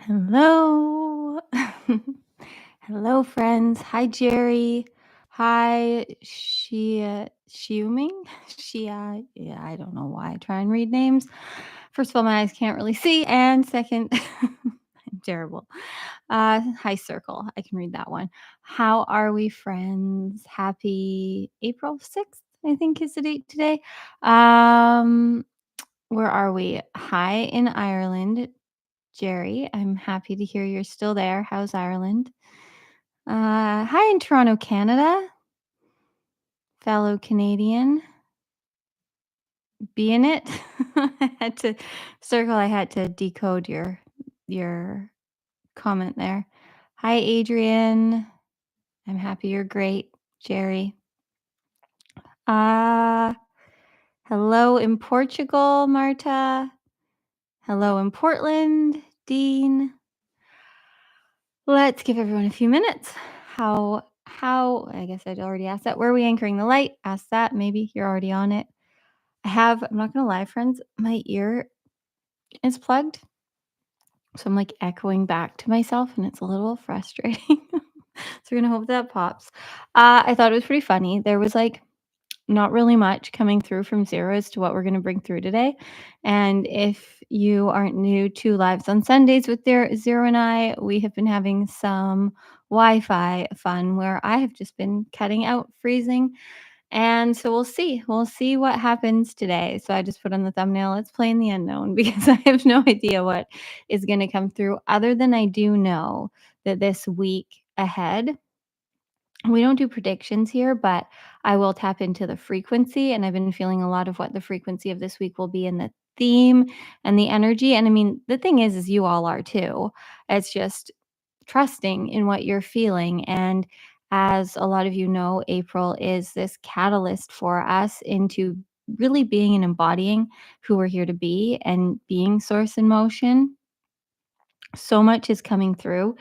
Hello. Hello, friends. Hi, Jerry. Hi, Shiuming. Yeah, I don't know why I try and read names. First of all, my eyes can't really see. And second, I'm terrible. Hi, Circle. I can read that one. How are we, friends? Happy April 6th, I think is the date today. Um, where are we? Hi in Ireland. Jerry, I'm happy to hear you're still there. How's Ireland? Hi in Toronto, Canada, fellow Canadian. Be in it. I had to circle. I had to decode your comment there. Hi, Adrian. I'm happy you're great, Jerry. Uh, hello in Portugal, Marta. Hello in Portland, Dean. Let's give everyone a few minutes. How I guess I'd already asked that. Where are we anchoring the light? Ask that. Maybe you're already on it. I'm not gonna lie, friends, my ear is plugged. So I'm like echoing back to myself and it's a little frustrating. So we're gonna hope that pops. I thought it was pretty funny. There was like not really much coming through from Zero as to what we're going to bring through today. And if you aren't new to Lives on Sundays with Zero and I, we have been having some Wi Fi fun where I have just been cutting out, freezing. And so we'll see. We'll see what happens today. So I just put on the thumbnail, let's play in the unknown because I have no idea what is going to come through, other than I do know that this week ahead, we don't do predictions here, but I will tap into the frequency. And I've been feeling a lot of what the frequency of this week will be in the theme and the energy. And I mean, the thing is you all are too. It's just trusting in what you're feeling. And as a lot of you know, April is this catalyst for us into really being and embodying who we're here to be and being source in motion. So much is coming through.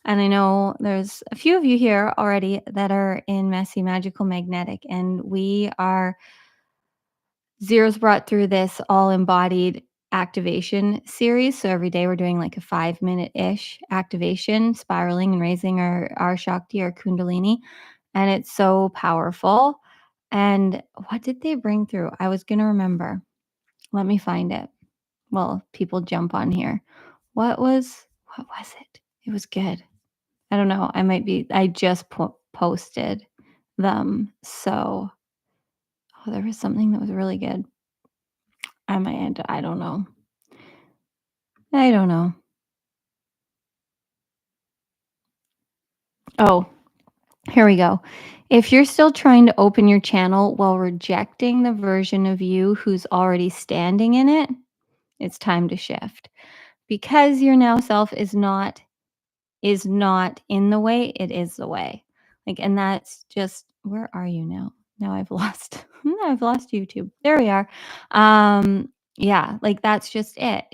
And I know there's a few of you here already that are in Messy Magical Magnetic, and we are Zero's brought through this all embodied activation series. So every day we're doing like a 5 minute ish activation, spiraling and raising our Shakti, our Kundalini. And it's so powerful. And what did they bring through? I was going to remember. Let me find it. Well, people jump on here. What was it? It was good. I don't know. I just posted them. So, there was something that was really good. I don't know. I don't know. Oh, here we go. If you're still trying to open your channel while rejecting the version of you who's already standing in it, it's time to shift. Because your now self is not in the way, it is the way. Like, and that's just, where are you now? Now I've lost I've lost YouTube. There we are. Yeah, like that's just it.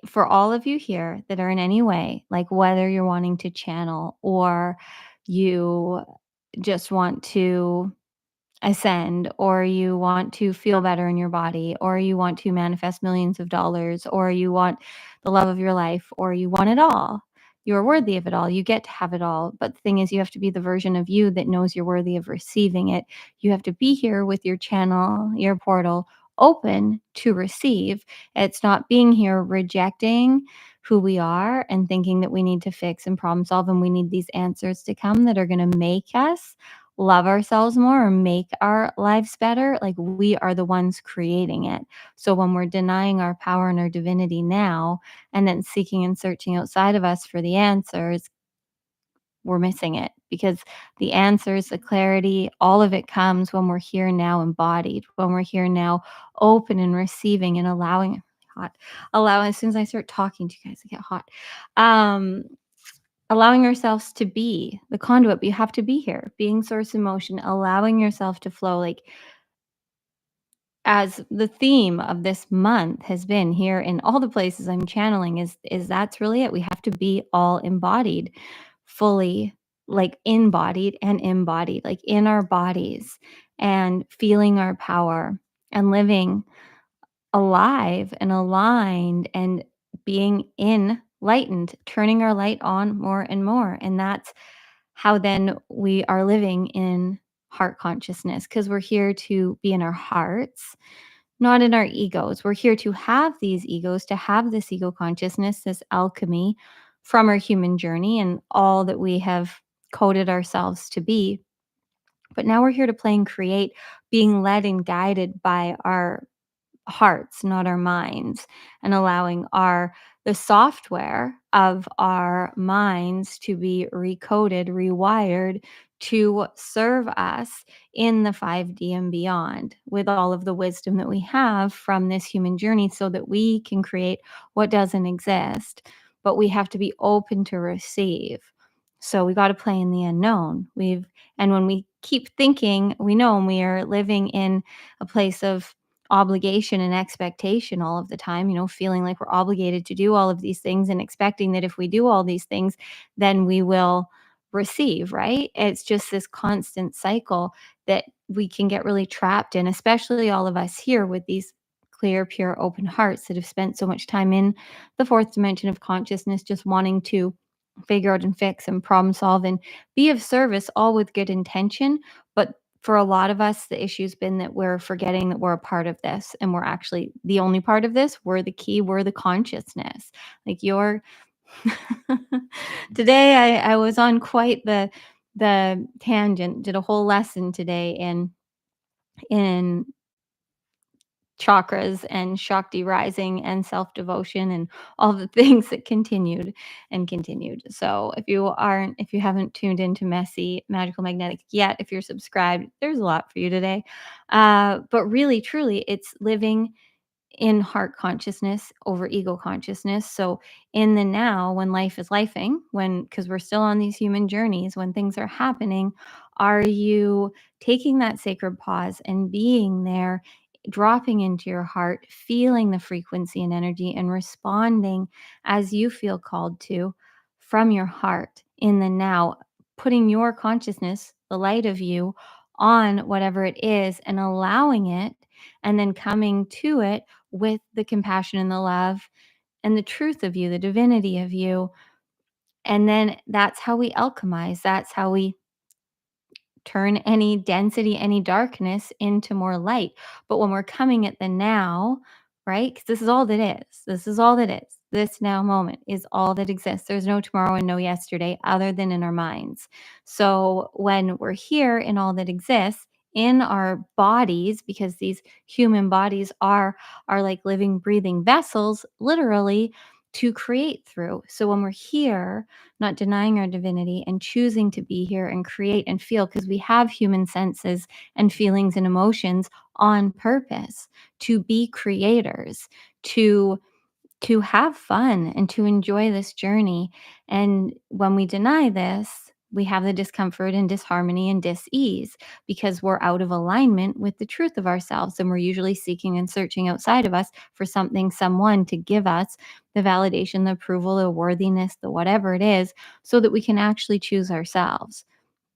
For all of you here that are in any way, like whether you're wanting to channel or you just want to ascend, or you want to feel better in your body, or you want to manifest millions of dollars, or you want the love of your life, or you want it all. You're worthy of it all. You get to have it all. But the thing is, you have to be the version of you that knows you're worthy of receiving it. You have to be here with your channel, your portal open to receive. It's not being here rejecting who we are and thinking that we need to fix and problem solve and we need these answers to come that are going to make us love ourselves more or make our lives better. Like, we are the ones creating it. So when we're denying our power and our divinity now and then seeking and searching outside of us for the answers, we're missing it, because the answers, the clarity, all of it comes when we're here now embodied, when we're here now open and receiving and allowing. Hot. Allowing, as soon as I start talking to you guys, I get hot. Allowing ourselves to be the conduit, but you have to be here, being source in motion, allowing yourself to flow. Like, as the theme of this month has been here in all the places I'm channeling, is that's really it. We have to be all embodied, fully, like embodied and embodied, like in our bodies and feeling our power and living alive and aligned and being in lightened, turning our light on more and more. And that's how then we are living in heart consciousness, because we're here to be in our hearts, not in our egos. We're here to have these egos, to have this ego consciousness, this alchemy from our human journey and all that we have coded ourselves to be. But now we're here to play and create, being led and guided by our hearts, not our minds, and allowing the software of our minds to be recoded, rewired to serve us in the 5D and beyond with all of the wisdom that we have from this human journey so that we can create what doesn't exist. But we have to be open to receive. So we got to play in the unknown. And when we keep thinking, we know, and we are living in a place of obligation and expectation all of the time, feeling like we're obligated to do all of these things and expecting that if we do all these things, then we will receive, right? It's just this constant cycle that we can get really trapped in, especially all of us here with these clear, pure, open hearts that have spent so much time in the fourth dimension of consciousness, just wanting to figure out and fix and problem solve and be of service, all with good intention. But for a lot of us, the issue's been that we're forgetting that we're a part of this, and we're actually the only part of this. We're the key. We're the consciousness. Like you're today, I was on quite the tangent. Did a whole lesson today in chakras and Shakti rising and self-devotion and all the things that continued and continued. So if you haven't tuned into Messy Magical Magnetic yet, if you're subscribed, there's a lot for you today. But really, truly, it's living in heart consciousness over ego consciousness. So in the now, when life is lifing, because we're still on these human journeys, when things are happening, are you taking that sacred pause and being there, dropping into your heart, feeling the frequency and energy, and responding as you feel called to from your heart in the now, putting your consciousness, the light of you, on whatever it is and allowing it, and then coming to it with the compassion and the love and the truth of you, the divinity of you. And then that's how we alchemize. That's how we turn any density, any darkness into more light. But when we're coming at the now, right? Because this is all that is. This is all that is. This now moment is all that exists. There's no tomorrow and no yesterday other than in our minds. So when we're here in all that exists, in our bodies, because these human bodies are like living, breathing vessels, literally, to create through. So when we're here, not denying our divinity and choosing to be here and create and feel, because we have human senses and feelings and emotions on purpose to be creators, to have fun and to enjoy this journey. And when we deny this, we have the discomfort and disharmony and dis-ease because we're out of alignment with the truth of ourselves. And we're usually seeking and searching outside of us for something, someone to give us the validation, the approval, the worthiness, the whatever it is, so that we can actually choose ourselves.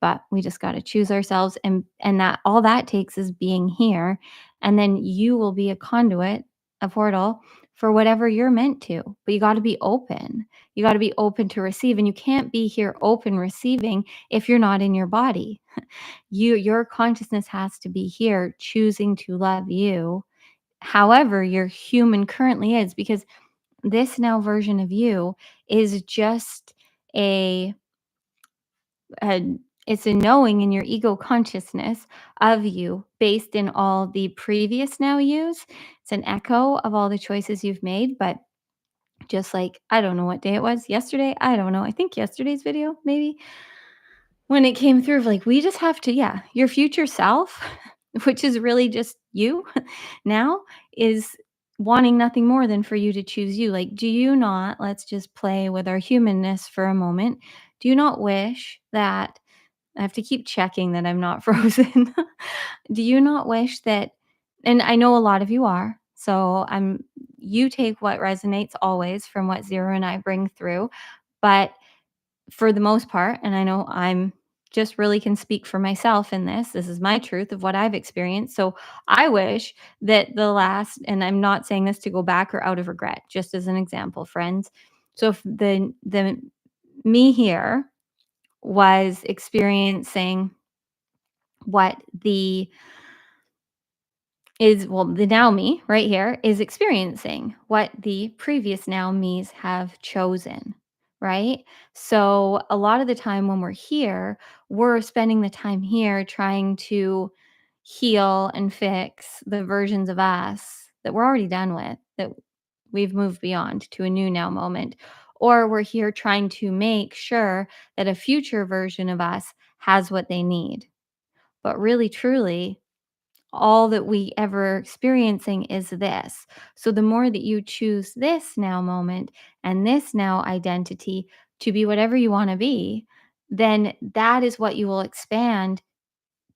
But we just got to choose ourselves, and that all that takes is being here. And then you will be a conduit, a portal for whatever you're meant to. But you got to be open. You got to be open to receive. And you can't be here open receiving if you're not in your body. Your consciousness has to be here choosing to love you however your human currently is, because this now version of you is just a, a it's a knowing in your ego consciousness of you based in all the previous now yous. It's an echo of all the choices you've made. But just like, I don't know what day it was yesterday. I don't know. I think yesterday's video, maybe, when it came through of like, we just have to, yeah, your future self, which is really just you now, is wanting nothing more than for you to choose you. Like, do you not, let's just play with our humanness for a moment. Do you not wish that, I have to keep checking that I'm not frozen. Do you not wish that, and I know a lot of you are, so you take what resonates always from what Zero and I bring through, but for the most part, and I know I'm just really can speak for myself in this is my truth of what I've experienced. So I wish that and I'm not saying this to go back or out of regret, just as an example, friends. So if the me here was experiencing what the is well, the now me right here is experiencing what the previous now me's have chosen, right? So a lot of the time when we're here, we're spending the time here trying to heal and fix the versions of us that we're already done with, that we've moved beyond to a new now moment. Or we're here trying to make sure that a future version of us has what they need. But really, truly, all that we ever experiencing is this. So the more that you choose this now moment and this now identity to be whatever you want to be, then that is what you will expand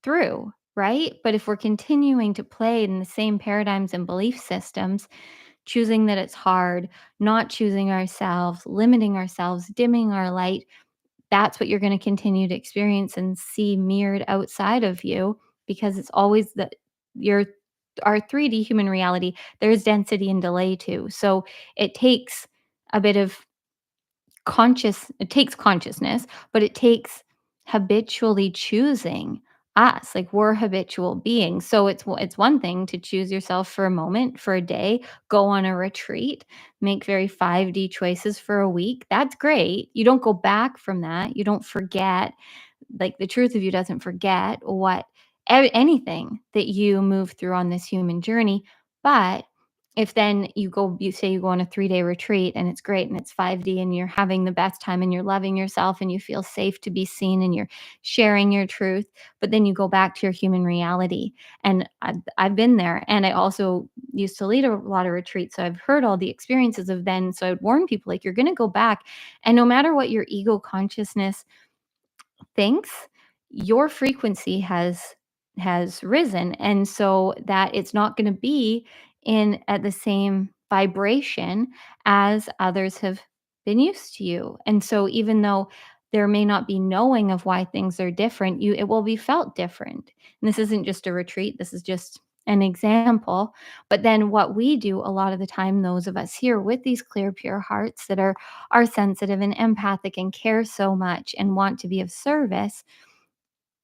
through, right? But if we're continuing to play in the same paradigms and belief systems, choosing that it's hard, not choosing ourselves, limiting ourselves, dimming our light, that's what you're going to continue to experience and see mirrored outside of you, because it's always the your our 3D human reality. There's density and delay too. So it takes a bit of it takes consciousness, but it takes habitually choosing us. Like, we're habitual beings. So it's one thing to choose yourself for a moment, for a day, go on a retreat, make very 5D choices for a week. That's great. You don't go back from that. You don't forget. Like, the truth of you doesn't forget what anything that you move through on this human journey. But if then you say you go on a 3-day retreat and it's great and it's 5D and you're having the best time and you're loving yourself and you feel safe to be seen and you're sharing your truth, but then you go back to your human reality. And I've been there, and I also used to lead a lot of retreats. So I've heard all the experiences of then. So I'd warn people, like, you're going to go back, and no matter what your ego consciousness thinks, your frequency has risen, and so that it's not going to be in at the same vibration as others have been used to you. And so even though there may not be knowing of why things are different, you it will be felt different. And this isn't just a retreat, this is just an example. But then what we do a lot of the time, those of us here with these clear pure hearts that are sensitive and empathic and care so much and want to be of service,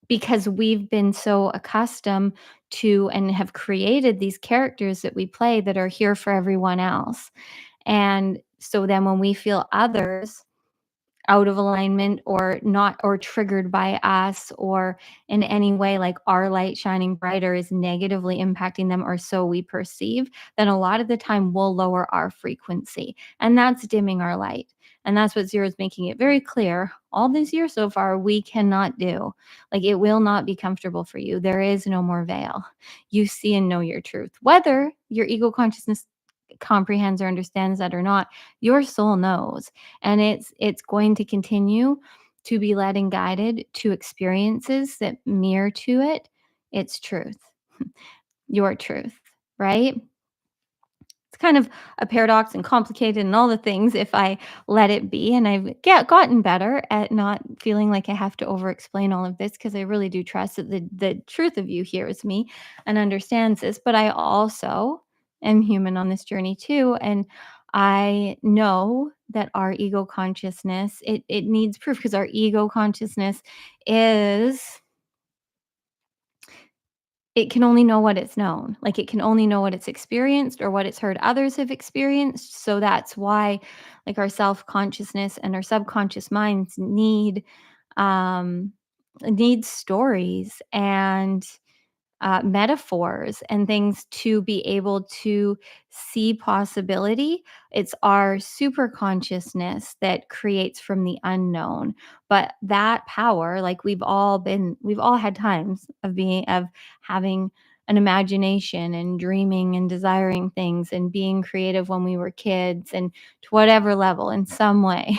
because we've been so accustomed to and have created these characters that we play that are here for everyone else. And so then when we feel others out of alignment or not, or triggered by us, or in any way like our light shining brighter is negatively impacting them, or so we perceive, then a lot of the time we'll lower our frequency, and that's dimming our light. And that's what Zero is making it very clear all these years so far we cannot do. Like, it will not be comfortable for you. There is no more veil. You see and know your truth, whether your ego consciousness comprehends or understands that or not. Your soul knows, and it's going to continue to be led and guided to experiences that mirror to its truth, your truth, right? It's kind of a paradox and complicated and all the things if I let it be. And I've gotten better at not feeling like I have to over explain all of this, because I really do trust that the truth of you hears me and understands this. But I also am human on this journey too. And I know that our ego consciousness, it needs proof, because our ego consciousness is it can only know what it's known. Like, it can only know what it's experienced or what it's heard others have experienced. So that's why, like, our self-consciousness and our subconscious minds um need stories and metaphors and things to be able to see possibility. It's our super consciousness that creates from the unknown. But that power, like, we've all had times of having an imagination and dreaming and desiring things and being creative when we were kids, and to whatever level, in some way,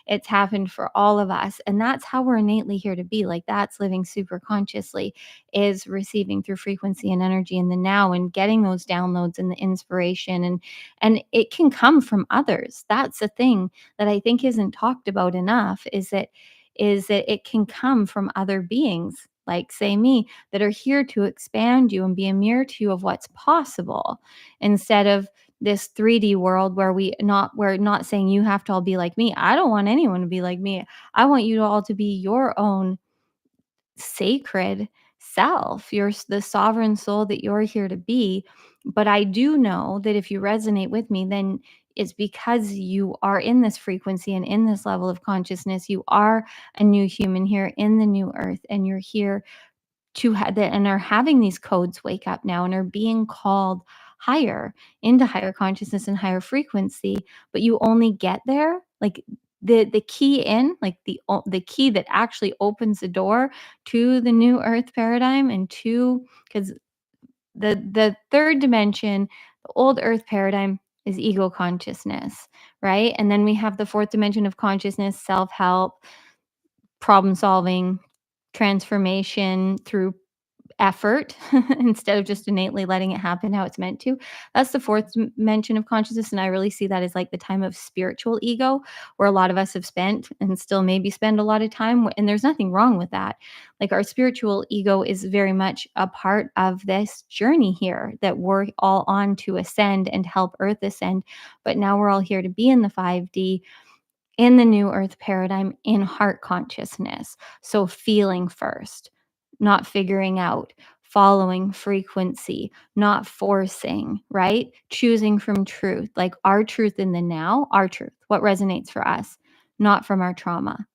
it's happened for all of us. And that's how we're innately here to be. Like, that's living super consciously, is receiving through frequency and energy in the now and getting those downloads and the inspiration, and it can come from others. That's the thing that I think isn't talked about enough, is that it can come from other beings, like, say, me, that are here to expand you and be a mirror to you of what's possible, instead of this 3D world where we're not saying you have to all be like me. I don't want anyone to be like me. I want you to all to be your own sacred self. You're the sovereign soul that you're here to be. But I do know that if you resonate with me, then it's because you are in this frequency and in this level of consciousness. You are a new human here in the new earth, and you're here to that and are having these codes wake up now and are being called higher into higher consciousness and higher frequency. But you only get there, like, the key in, like, the key that actually opens the door to the new earth paradigm, and to because the third dimension, the old earth paradigm, is ego consciousness, right? And then we have the fourth dimension of consciousness, self-help, problem solving, transformation through effort instead of just innately letting it happen how it's meant to. That's the fourth dimension of consciousness. And I really see that as like the time of spiritual ego, where a lot of us have spent and still maybe spend a lot of time. And there's nothing wrong with that. Like, our spiritual ego is very much a part of this journey here that we're all on to ascend and help Earth ascend. But now we're all here to be in the 5D, in the new earth paradigm, in heart consciousness. So feeling first, not figuring out, following frequency, not forcing, right? Choosing from truth, like our truth in the now, our truth, what resonates for us, not from our trauma.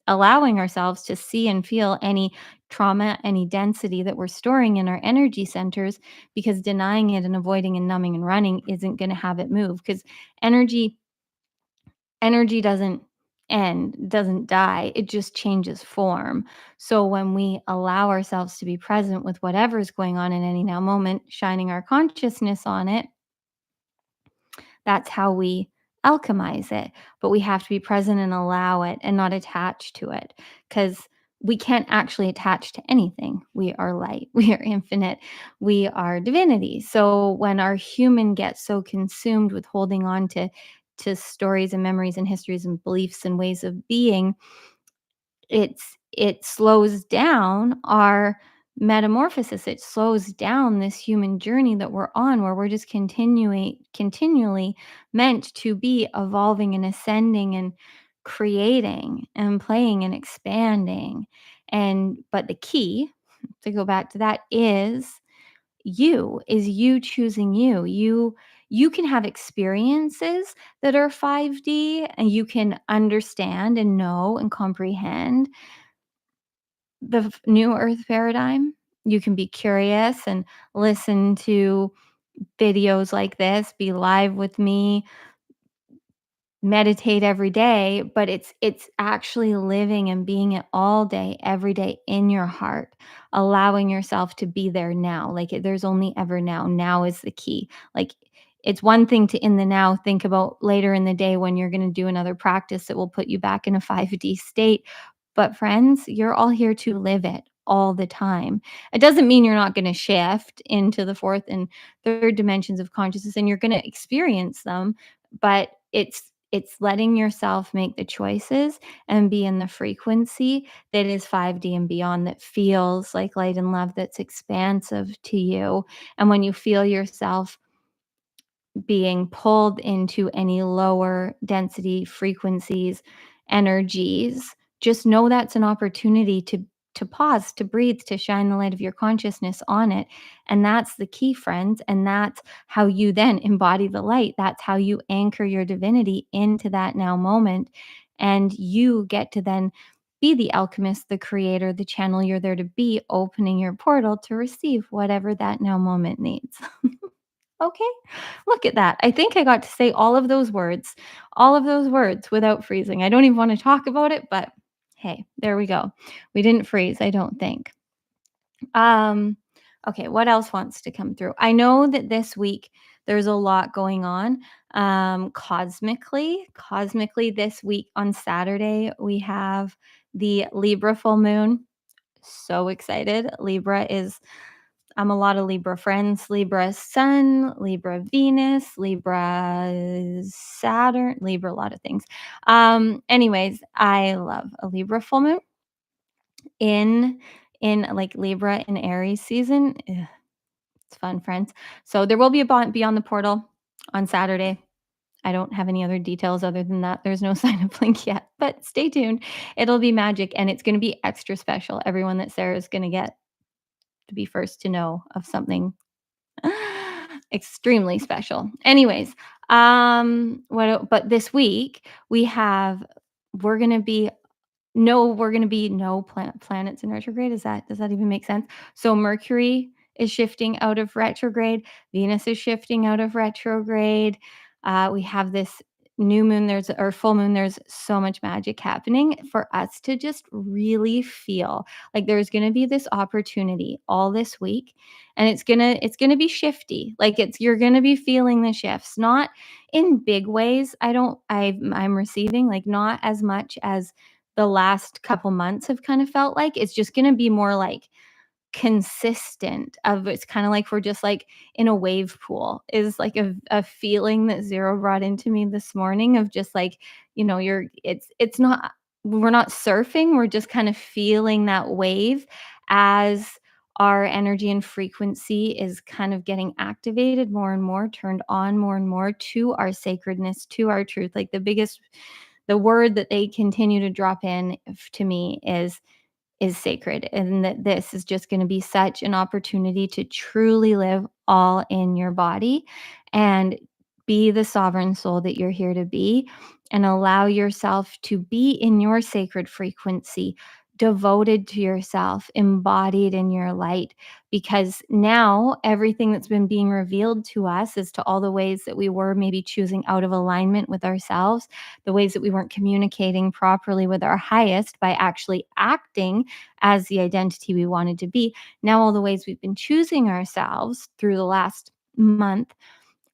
Allowing ourselves to see and feel any trauma, any density that we're storing in our energy centers, because denying it and avoiding and numbing and running isn't going to have it move. Because energy energy doesn't end, doesn't die, it just changes form. So when we allow ourselves to be present with whatever is going on in any now moment, shining our consciousness on it, that's how we alchemize it. But we have to be present and allow it and not attach to it, because we can't actually attach to anything. We are light, we are infinite, we are divinity. So when our human gets so consumed with holding on to stories and memories and histories and beliefs and ways of being, it slows down our metamorphosis. It slows down this human journey that we're on, where we're just continually meant to be evolving and ascending and creating and playing and expanding. And but the key, to go back to that, is you choosing you. You can have experiences that are 5D, and you can understand and know and comprehend the new earth paradigm. You can be curious and listen to videos like this, be live with me, meditate every day, but it's actually living and being it all day, every day, in your heart, allowing yourself to be there now. Like, there's only ever now. Now is the key. Like, it's one thing to in the now think about later in the day when you're going to do another practice that will put you back in a 5D state. But friends, you're all here to live it all the time. It doesn't mean you're not going to shift into the fourth and third dimensions of consciousness, and you're going to experience them, but it's letting yourself make the choices and be in the frequency that is 5D and beyond, that feels like light and love, that's expansive to you. And when you feel yourself being pulled into any lower density frequencies, energies, just know that's an opportunity to pause, to breathe, to shine the light of your consciousness on it. And that's the key, friends. And that's how you then embody the light. That's how you anchor your divinity into that now moment. And you get to then be the alchemist, the creator, the channel you're there to be, opening your portal to receive whatever that now moment needs. Okay. Look at that. I think I got to say all of those words without freezing. I don't even want to talk about it, but hey, there we go. We didn't freeze, I don't think. Um, okay, what else wants to come through? I know that this week there's a lot going on. Cosmically this week on Saturday, we have the Libra full moon. So excited. Libra is a lot of Libra friends. Libra Sun, Libra Venus, Libra Saturn, Libra, a lot of things. Anyways, I love a Libra full moon in like Libra in Aries season. Ugh, it's fun, friends. So there will be a Beyond the Portal on Saturday. I don't have any other details other than that. There's no sign of link yet, but stay tuned. It'll be magic and it's going to be extra special. Everyone that's there is going to get to be first to know of something extremely special. Anyways, but this week we're going to be no planets in retrograde. Does that even make sense? So Mercury is shifting out of retrograde. Venus is shifting out of retrograde. We have this new moon. Or full moon. There's so much magic happening for us to just really feel like there's going to be this opportunity all this week, and it's gonna be shifty. Like you're gonna be feeling the shifts, not in big ways. I'm receiving like not as much as the last couple months have kind of felt like. It's just gonna be more like consistent of it's kind of like we're just like in a wave pool is like a feeling that Zero brought into me this morning of just like, it's not we're not surfing, we're just kind of feeling that wave as our energy and frequency is kind of getting activated more and more, turned on more and more to our sacredness, to our truth. Like the word that they continue to drop in to me is sacred, and that this is just going to be such an opportunity to truly live all in your body and be the sovereign soul that you're here to be, and allow yourself to be in your sacred frequency, devoted to yourself, embodied in your light. Because now everything that's been being revealed to us as to all the ways that we were maybe choosing out of alignment with ourselves, the ways that we weren't communicating properly with our highest by actually acting as the identity we wanted to be. Now, all the ways we've been choosing ourselves through the last month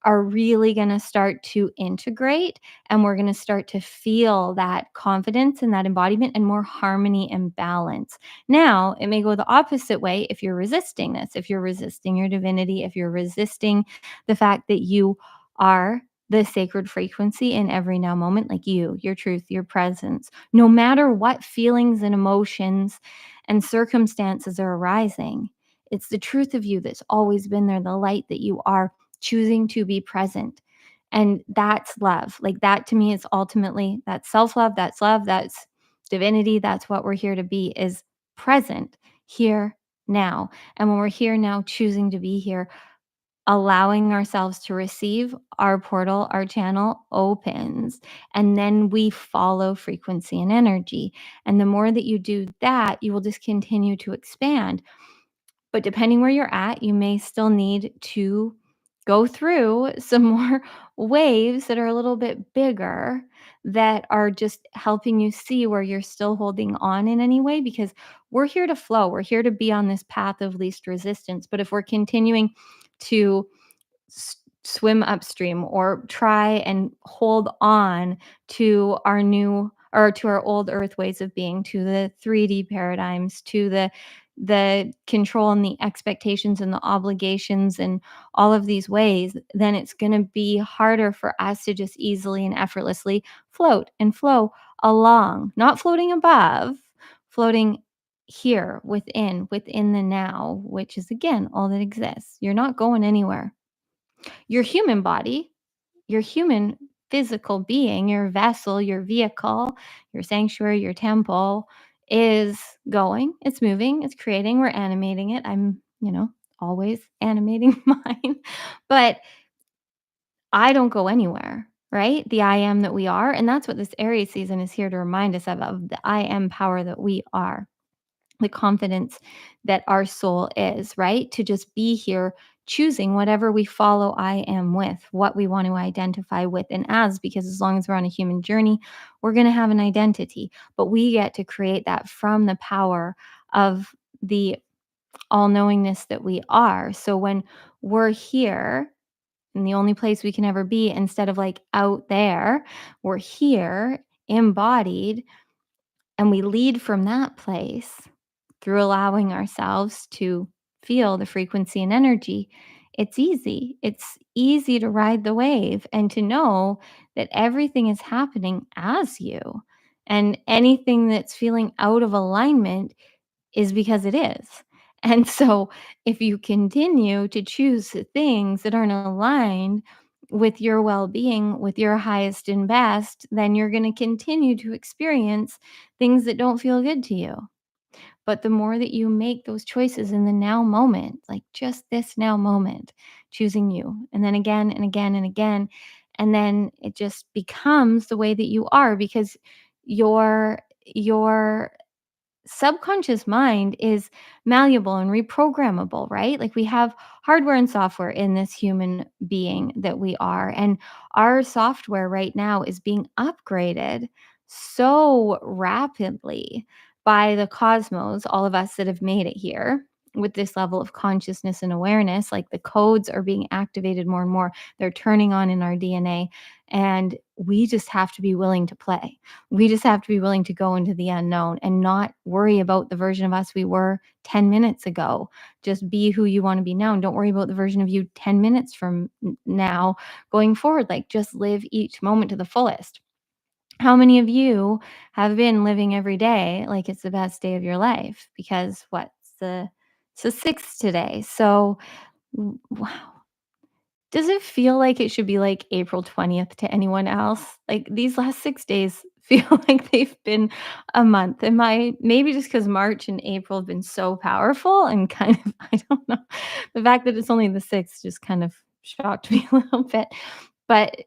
are really going to start to integrate, and we're going to start to feel that confidence and that embodiment and more harmony and balance. Now, it may go the opposite way if you're resisting this, if you're resisting your divinity, if you're resisting the fact that you are the sacred frequency in every now moment, like your truth, your presence, no matter what feelings and emotions and circumstances are arising. It's the truth of you that's always been there, the light that you are choosing to be present. And that's love. Like that to me is ultimately that's self-love, that's love, that's divinity, that's what we're here to be, is present here now. And when we're here now, choosing to be here, allowing ourselves to receive, our portal, our channel opens, and then we follow frequency and energy. And the more that you do that, you will just continue to expand. But depending where you're at, you may still need to go through some more waves that are a little bit bigger, that are just helping you see where you're still holding on in any way, because we're here to flow. We're here to be on this path of least resistance. But if we're continuing to swim upstream or try and hold on to our new or to our old earth ways of being, to the 3D paradigms, to the control and the expectations and the obligations and all of these ways, then it's going to be harder for us to just easily and effortlessly float and flow along, not floating above, floating here within the now, which is again all that exists. You're not going anywhere. Your human body, your human physical being, your vessel, your vehicle, your sanctuary, your temple is going, it's moving, it's creating, we're animating it. I'm, always animating mine. But I don't go anywhere, right? The I am that we are. And that's what this Aries season is here to remind us of the I am power that we are, the confidence that our soul is, right? To just be here choosing whatever we follow I am with, what we want to identify with and as, because as long as we're on a human journey, we're going to have an identity, but we get to create that from the power of the all knowingness that we are. So when we're here, and the only place we can ever be instead of like out there, we're here embodied, and we lead from that place through allowing ourselves to feel the frequency and energy. It's easy. It's easy to ride the wave and to know that everything is happening as you. And anything that's feeling out of alignment is because it is. And so if you continue to choose the things that aren't aligned with your well-being, with your highest and best, then you're going to continue to experience things that don't feel good to you. But the more that you make those choices in the now moment, like just this now moment, choosing you, and then again and again and again, and then it just becomes the way that you are because your subconscious mind is malleable and reprogrammable, right? Like we have hardware and software in this human being that we are. And our software right now is being upgraded so rapidly by the cosmos, all of us that have made it here with this level of consciousness and awareness. Like the codes are being activated more and more, they're turning on in our DNA. And we just have to be willing to play. We just have to be willing to go into the unknown and not worry about the version of us we were 10 minutes ago. Just be who you want to be now. And don't worry about the version of you 10 minutes from now going forward. Like just live each moment to the fullest. How many of you have been living every day like it's the best day of your life? Because what's it's the sixth today. So wow. Does it feel like it should be like April 20th to anyone else? Like these last 6 days feel like they've been a month. Am I maybe just because March and April have been so powerful and kind of I don't know. The fact that it's only the 6th just kind of shocked me a little bit. But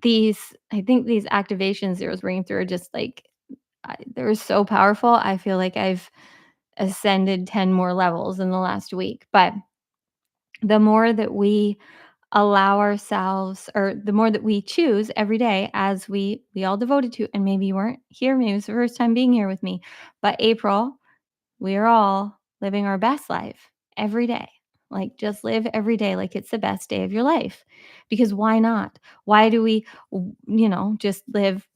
I think these activations Zero's bringing through are just like they're so powerful. I feel like I've ascended 10 more levels in the last week. But the more that we allow ourselves or the more that we choose every day as we all devoted to and maybe you weren't here, maybe it's the first time being here with me, but April, we are all living our best life every day. Like just live every day like it's the best day of your life. Because why not? Why do we just live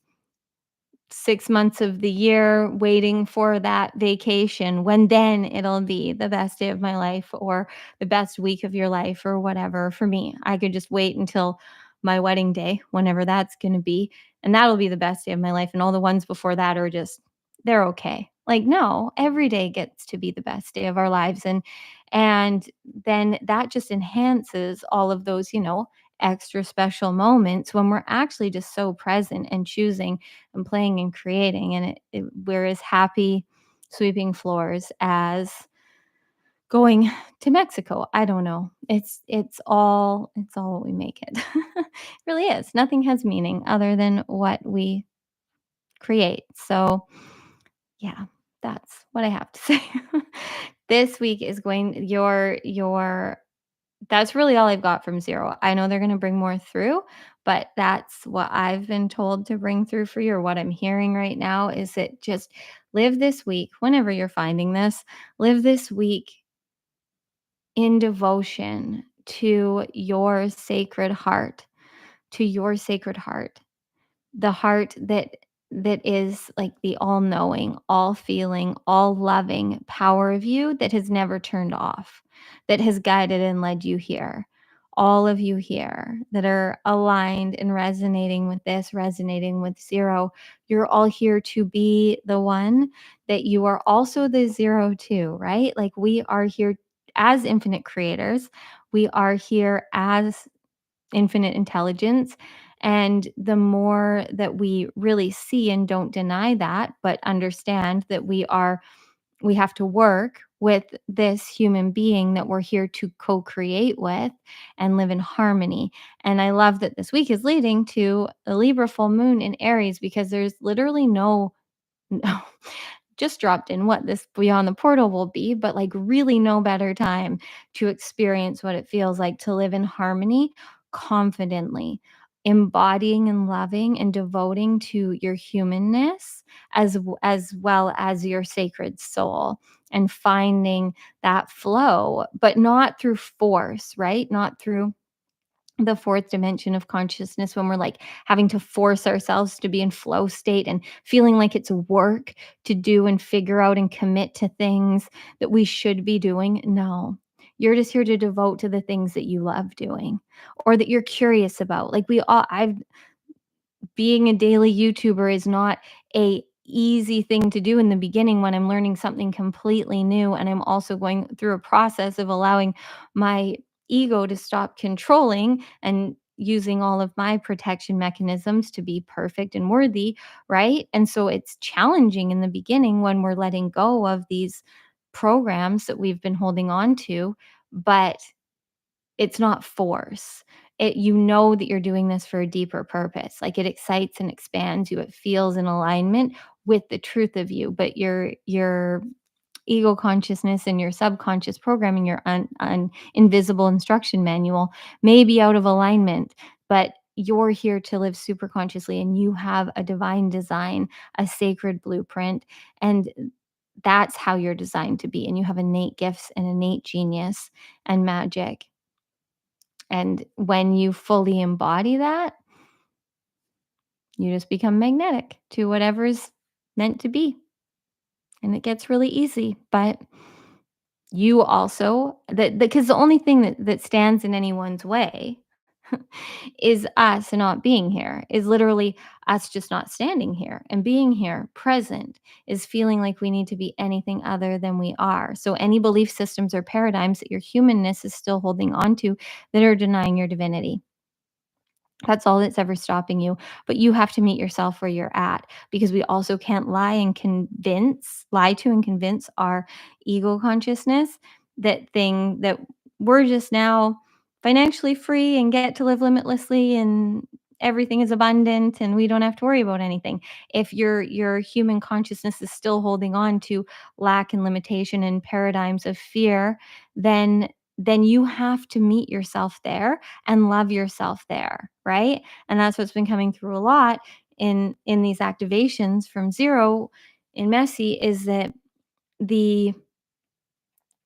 6 months of the year waiting for that vacation when then it'll be the best day of my life or the best week of your life or whatever. For me, I could just wait until my wedding day, whenever that's going to be, and that'll be the best day of my life and all the ones before that are just they're okay. Like no, every day gets to be the best day of our lives and then that just enhances all of those, extra special moments when we're actually just so present and choosing and playing and creating and we're as happy sweeping floors as going to Mexico. I don't know. It's all what we make it. It really is. Nothing has meaning other than what we create. So yeah, that's what I have to say. This week is going your that's really all I've got from Zero. I know they're gonna bring more through, but that's what I've been told to bring through for you, or what I'm hearing right now is that just live this week, whenever you're finding this, live this week in devotion to your sacred heart. The heart that is like the all-knowing, all-feeling, all-loving power of you that has never turned off, that has guided and led you here. All of you here that are aligned and resonating with this, resonating with Zero, you're all here to be the one that you are also the Zero too, right? Like we are here as infinite creators. We are here as infinite intelligence. And the more that we really see and don't deny that, but understand that we have to work with this human being that we're here to co-create with and live in harmony. And I love that this week is leading to a Libra full moon in Aries because there's literally no just dropped in what this beyond the portal will be, but like really no better time to experience what it feels like to live in harmony confidently, embodying and loving and devoting to your humanness as well as your sacred soul and finding that flow, but not through force, right? Not through the fourth dimension of consciousness when we're like having to force ourselves to be in flow state and feeling like it's work to do and figure out and commit to things that we should be doing. No, you're just here to devote to the things that you love doing or that you're curious about. Like I've being a daily YouTuber is not a easy thing to do in the beginning when I'm learning something completely new and I'm also going through a process of allowing my ego to stop controlling and using all of my protection mechanisms to be perfect and worthy, right? And so it's challenging in the beginning when we're letting go of these programs that we've been holding on to, but it's not force. You know that you're doing this for a deeper purpose. Like, it excites and expands you. It feels in alignment with the truth of you, but your ego consciousness and your subconscious programming, your invisible instruction manual may be out of alignment, but you're here to live super consciously, and you have a divine design, a sacred blueprint, and that's how you're designed to be. And you have innate gifts and innate genius and magic. And when you fully embody that, you just become magnetic to whatever's meant to be. And it gets really easy. But you also, because the only thing that stands in anyone's way is us not being here, is literally us just not standing here. And being here, present, is feeling like we need to be anything other than we are. So any belief systems or paradigms that your humanness is still holding on to that are denying your divinity. That's all that's ever stopping you. But you have to meet yourself where you're at, because we also can't lie to and convince our ego consciousness that we're just now financially free and get to live limitlessly and everything is abundant and we don't have to worry about anything. If your human consciousness is still holding on to lack and limitation and paradigms of fear, then you have to meet yourself there and love yourself there, right? And that's what's been coming through a lot in these activations from Zero in Messy, is that the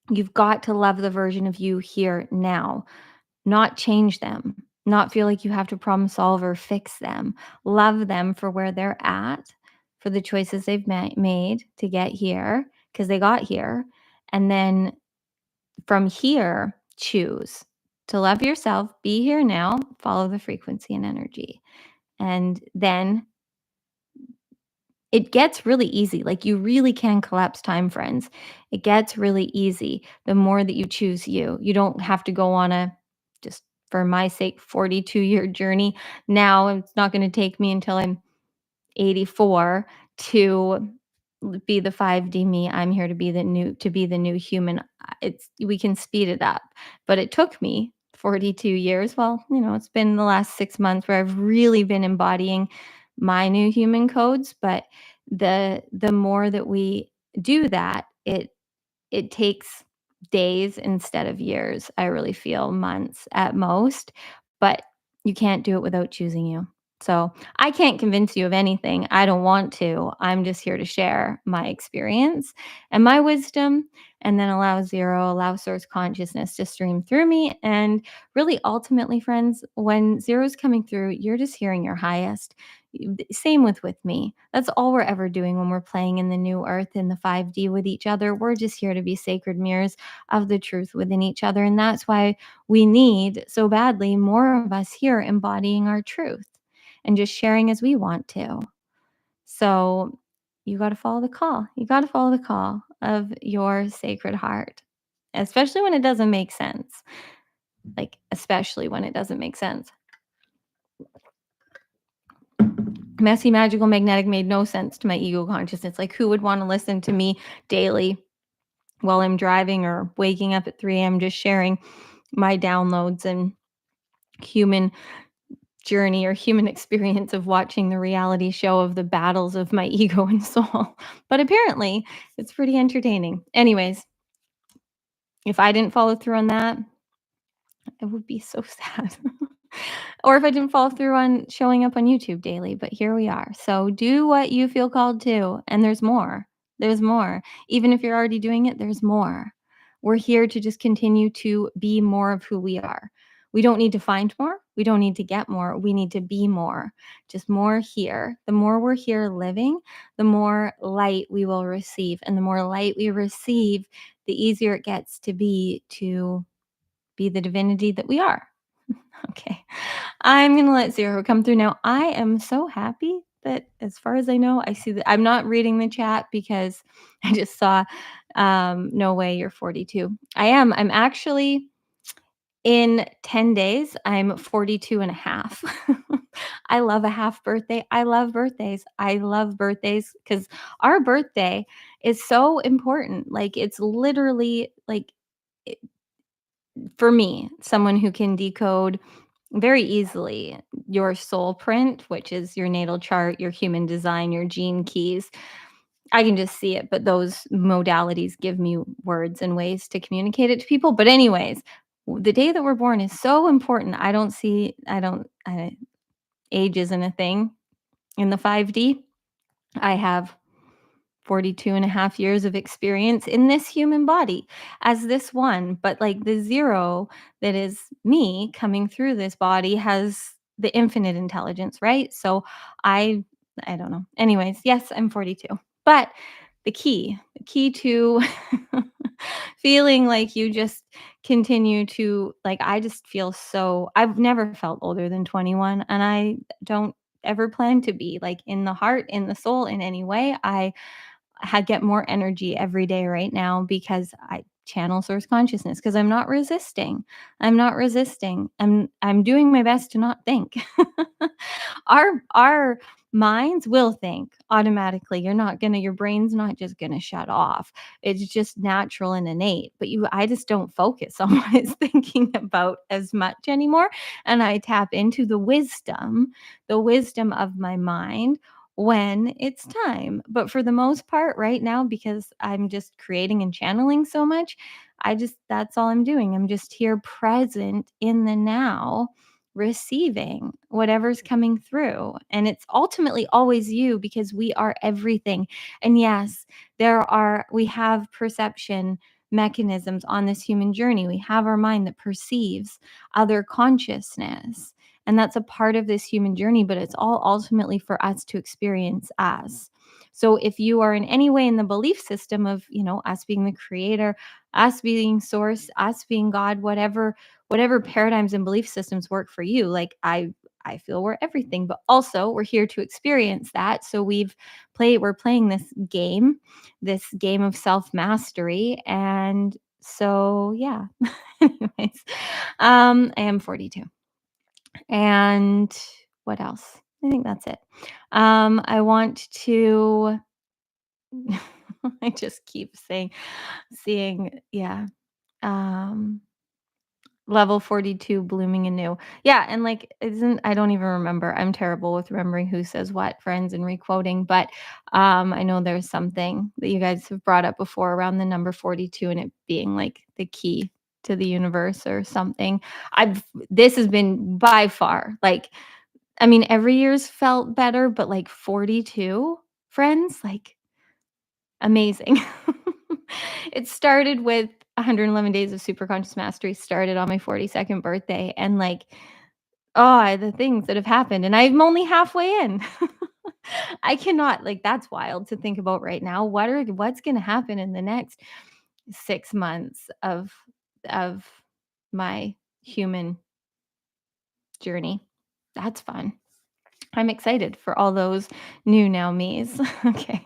you've got to love the version of you here now, not change them, not feel like you have to problem solve or fix them. Love them for where they're at, for the choices they've made to get here, because they got here. And then from here, choose to love yourself, be here now, follow the frequency and energy. And then it gets really easy. Like, you really can collapse time, friends. It gets really easy the more that you choose you. You don't have to go on a, just for my sake, 42-year journey. Now it's not going to take me until I'm 84 to be the 5D me. I'm here to be the new human. We can speed it up. But it took me 42 years. Well, it's been the last 6 months where I've really been embodying my new human codes, but the more that we do that, it takes days instead of years. I really feel months at most, but you can't do it without choosing you. So I can't convince you of anything. I don't want to. I'm just here to share my experience and my wisdom, and then allow Source Consciousness to stream through me. And really, ultimately, friends, when Zero's coming through, you're just hearing your highest. Same with me. That's all we're ever doing when we're playing in the new earth in the 5D with each other. We're just here to be sacred mirrors of the truth within each other. And that's why we need so badly more of us here embodying our truth and just sharing as we want to. So you got to follow the call. You got to follow the call of your sacred heart, especially when it doesn't make sense. Like, especially when it doesn't make sense. Messy, magical, magnetic made no sense to my ego consciousness. Like, who would want to listen to me daily while I'm driving or waking up at 3 a.m. just sharing my downloads and human journey or human experience of watching the reality show of the battles of my ego and soul? But apparently, it's pretty entertaining. Anyways, if I didn't follow through on that, it would be so sad. Or if I didn't follow through on showing up on YouTube daily, but here we are. So do what you feel called to, and there's more. There's more. Even if you're already doing it, there's more. We're here to just continue to be more of who we are. We don't need to find more. We don't need to get more. We need to be more. Just more here. The more we're here living, the more light we will receive. And the more light we receive, the easier it gets to be the divinity that we are. Okay. I'm going to let Zero come through now. I am so happy that, as far as I know, I see that I'm not reading the chat because I just saw, no way you're 42. I am. I'm actually In 10 days, I'm 42 and a half. I love a half birthday. I love birthdays. I love birthdays because our birthday is so important. Like, it's literally like, it for me, someone who can decode very easily your soul print, which is your natal chart, your human design, your gene keys. I can just see it, but those modalities give me words and ways to communicate it to people. But anyways, the day that we're born is so important. Age isn't a thing in the 5D. I have 42 and a half years of experience in this human body as this one, but like the zero that is me coming through this body has the infinite intelligence, right? So I I don't know. Anyways, yes, I'm 42. But the key to feeling like you just continue to like I just feel so I've never felt older than 21 and I don't ever plan to be like in the heart, in the soul in any way. I get more energy every day right now because I channel source consciousness because I'm not resisting. I'm not resisting. I'm doing my best to not think. Our minds will think automatically. Your brain's not just gonna shut off. It's just natural and innate. But I just don't focus on what it's thinking about as much anymore. And I tap into the wisdom of my mind when it's time. But for the most part, right now, because I'm just creating and channeling so much, that's all I'm doing. I'm just here present in the now, receiving whatever's coming through. And it's ultimately always you because we are everything. And yes, we have perception mechanisms on this human journey. We have our mind that perceives other consciousness. And that's a part of this human journey, but it's all ultimately for us to experience as. So if you are in any way in the belief system of, us being the creator, us being source, us being God, whatever paradigms and belief systems work for you, like I feel we're everything, but also we're here to experience that. So we're playing this game of self-mastery. And so yeah. Anyways, I am 42. And what else? I think that's it. I want to I just keep seeing, yeah. Um, level 42 blooming anew. Yeah, and like isn't I don't even remember. I'm terrible with remembering who says what, friends and requoting, but I know there's something that you guys have brought up before around the number 42 and it being like the key to the universe or something. I've This has been by far like I mean, every year's felt better, but like 42 friends, like amazing. It started with 111 days of superconscious mastery started on my 42nd birthday and like, oh, the things that have happened and I'm only halfway in. I cannot like that's wild to think about right now. What's going to happen in the next 6 months of my human journey? That's fun. I'm excited for all those new now me's. Okay.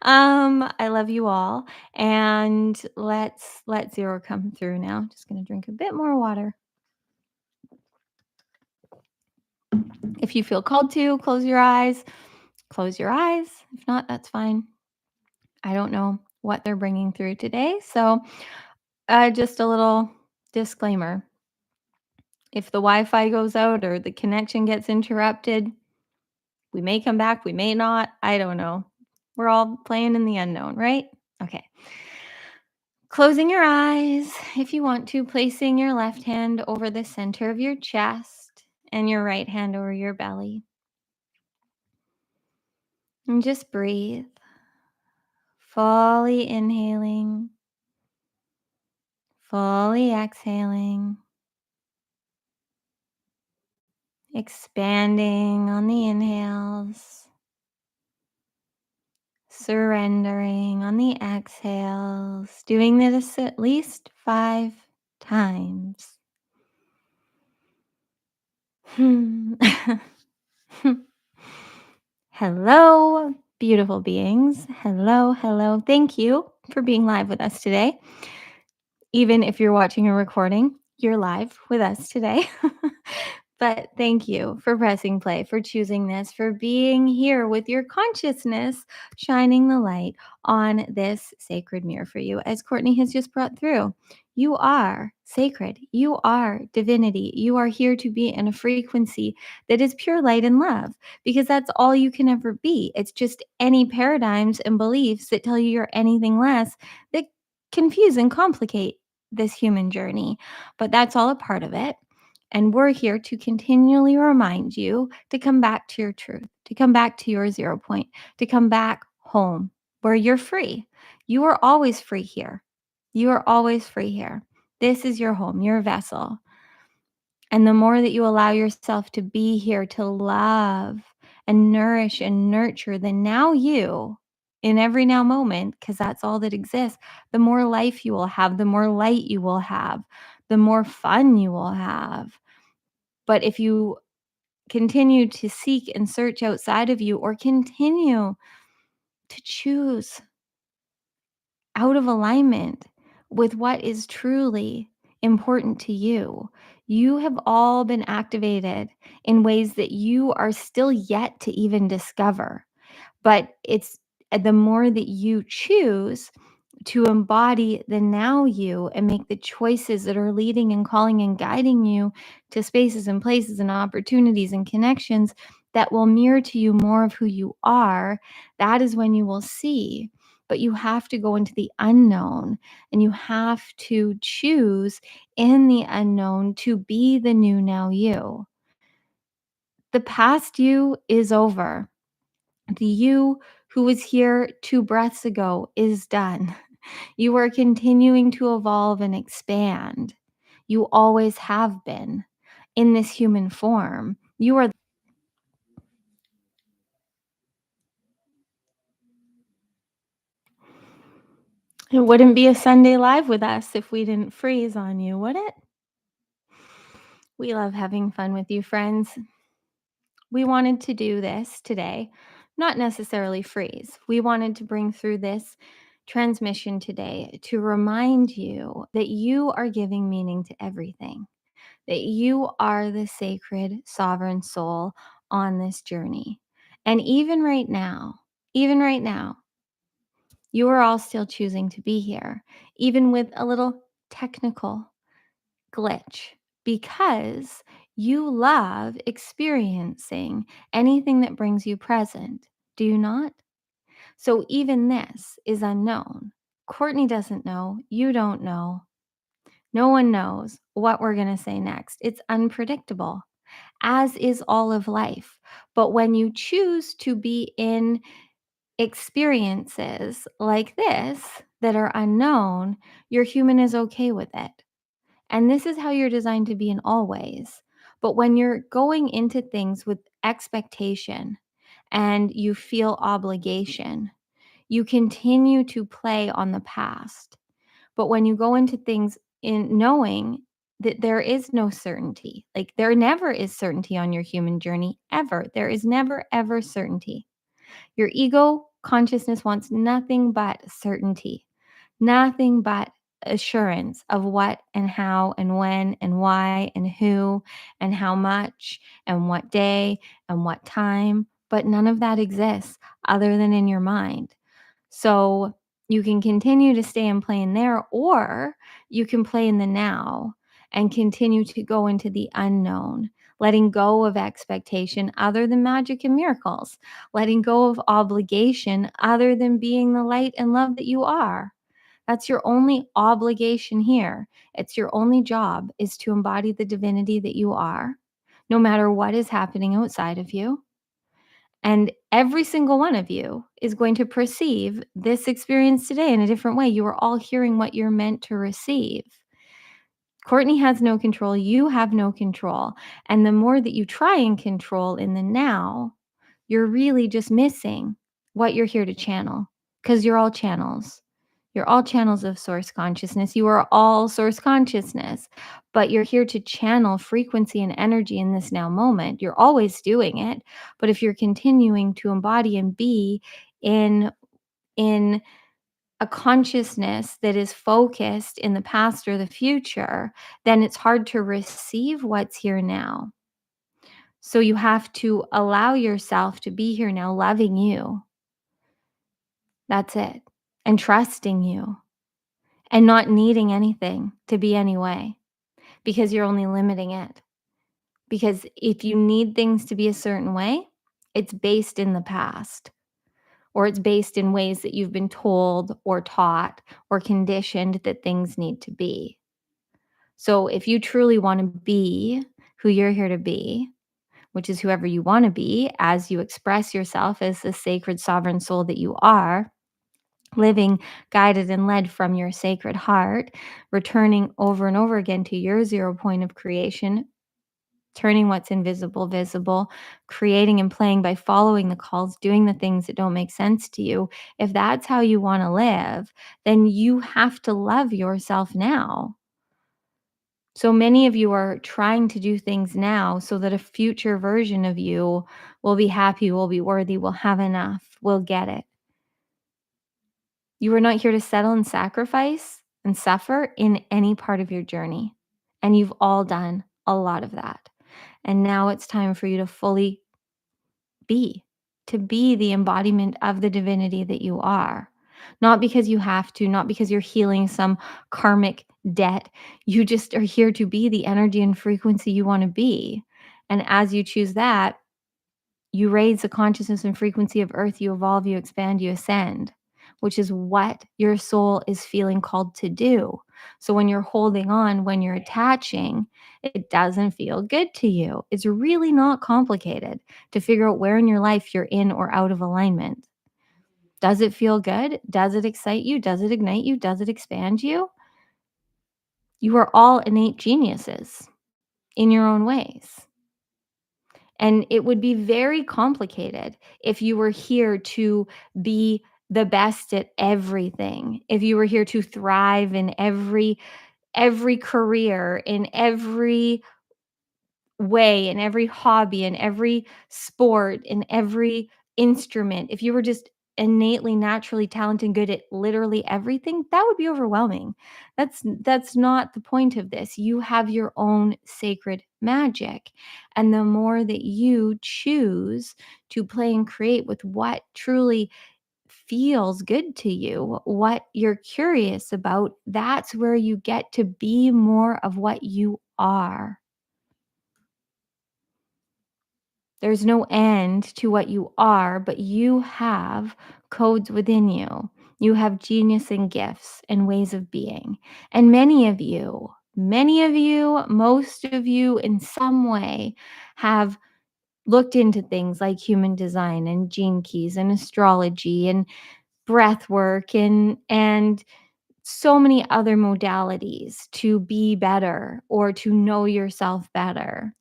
I love you all. And let's let zero come through now. Just gonna drink a bit more water. If you feel called to, close your eyes. Close your eyes. If not, that's fine. I don't know what they're bringing through today. So, just a little disclaimer. If the Wi Fi goes out or the connection gets interrupted, we may come back, we may not. I don't know. We're all playing in the unknown, right? Okay. Closing your eyes if you want to, placing your left hand over the center of your chest and your right hand over your belly. And just breathe, fully inhaling, fully exhaling, expanding on the inhales, surrendering on the exhales, doing this at least 5 times. Hello, beautiful beings. Hello, hello. Thank you for being live with us today. Even if you're watching a recording, you're live with us today. But thank you for pressing play, for choosing this, for being here with your consciousness, shining the light on this sacred mirror for you, as Cortnie has just brought through. You are sacred. You are divinity. You are here to be in a frequency that is pure light and love, because that's all you can ever be. It's just any paradigms and beliefs that tell you you're anything less that confuse and complicate this human journey. But that's all a part of it. And we're here to continually remind you to come back to your truth, to come back to your 0 point, to come back home where you're free. You are always free here. You are always free here. This is your home, your vessel. And the more that you allow yourself to be here to love and nourish and nurture the now you in every now moment, because that's all that exists, the more life you will have, the more light you will have, the more fun you will have. But if you continue to seek and search outside of you, or continue to choose out of alignment with what is truly important to you, you have all been activated in ways that you are still yet to even discover. But it's the more that you choose to embody the now you and make the choices that are leading and calling and guiding you to spaces and places and opportunities and connections that will mirror to you more of who you are, that is when you will see. But you have to go into the unknown, and you have to choose in the unknown to be the new now you. The past you is over. The you who was here 2 breaths ago is done. You are continuing to evolve and expand. You always have been in this human form. You are. It wouldn't be a Sunday live with us if we didn't freeze on you, would it? We love having fun with you, friends. We wanted to do this today, not necessarily freeze. We wanted to bring through this transmission today to remind you that you are giving meaning to everything, that you are the sacred sovereign soul on this journey. And even right now, you are all still choosing to be here, even with a little technical glitch, because you love experiencing anything that brings you present. Do you not? So even this is unknown. Cortnie doesn't know. You don't know. No one knows what we're going to say next. It's unpredictable, as is all of life. But when you choose to be in experiences like this that are unknown, your human is okay with it. And this is how you're designed to be in all ways. But when you're going into things with expectation and you feel obligation, you continue to play on the past. But when you go into things in knowing that there is no certainty, like there never is certainty on your human journey, ever. There is never, ever certainty. Your ego consciousness wants nothing but certainty, nothing but assurance of what and how and when and why and who and how much and what day and what time. But none of that exists other than in your mind. So you can continue to stay and play in there, or you can play in the now and continue to go into the unknown, letting go of expectation other than magic and miracles, letting go of obligation other than being the light and love that you are. That's your only obligation here. It's your only job, is to embody the divinity that you are, no matter what is happening outside of you. And every single one of you is going to perceive this experience today in a different way. You are all hearing what you're meant to receive. Cortnie has no control. You have no control. And the more that you try and control in the now, you're really just missing what you're here to channel, because you're all channels. You're all channels of source consciousness. You are all source consciousness, but you're here to channel frequency and energy in this now moment. You're always doing it. But if you're continuing to embody and be in a consciousness that is focused in the past or the future, then it's hard to receive what's here now. So you have to allow yourself to be here now, loving you. That's it. And trusting you and not needing anything to be any way, because you're only limiting it. Because if you need things to be a certain way, it's based in the past, or it's based in ways that you've been told or taught or conditioned that things need to be. So if you truly want to be who you're here to be, which is whoever you want to be as you express yourself as the sacred sovereign soul that you are, living guided and led from your sacred heart, returning over and over again to your zero point of creation, turning what's invisible visible, creating and playing by following the calls, doing the things that don't make sense to you. If that's how you want to live, then you have to love yourself now. So many of you are trying to do things now so that a future version of you will be happy, will be worthy, will have enough, will get it. You are not here to settle and sacrifice and suffer in any part of your journey. And you've all done a lot of that. And now it's time for you to fully be, to be the embodiment of the divinity that you are. Not because you have to, not because you're healing some karmic debt. You just are here to be the energy and frequency you want to be. And as you choose that, you raise the consciousness and frequency of earth, you evolve, you expand, you ascend, which is what your soul is feeling called to do. So when you're holding on, when you're attaching, it doesn't feel good to you. It's really not complicated to figure out where in your life you're in or out of alignment. Does it feel good? Does it excite you? Does it ignite you? Does it expand you? You are all innate geniuses in your own ways. And it would be very complicated if you were here to be the best at everything. If you were here to thrive in every career, in every way, in every hobby, in every sport, in every instrument, if you were just innately naturally talented and good at literally everything, that would be overwhelming. That's not the point of this. You have your own sacred magic, and the more that you choose to play and create with what truly feels good to you, what you're curious about, that's where you get to be more of what you are. There's no end to what you are, but you have codes within you. You have genius and gifts and ways of being. And many of you, most of you in some way have looked into things like human design and gene keys and astrology and breath work and so many other modalities to be better or to know yourself better.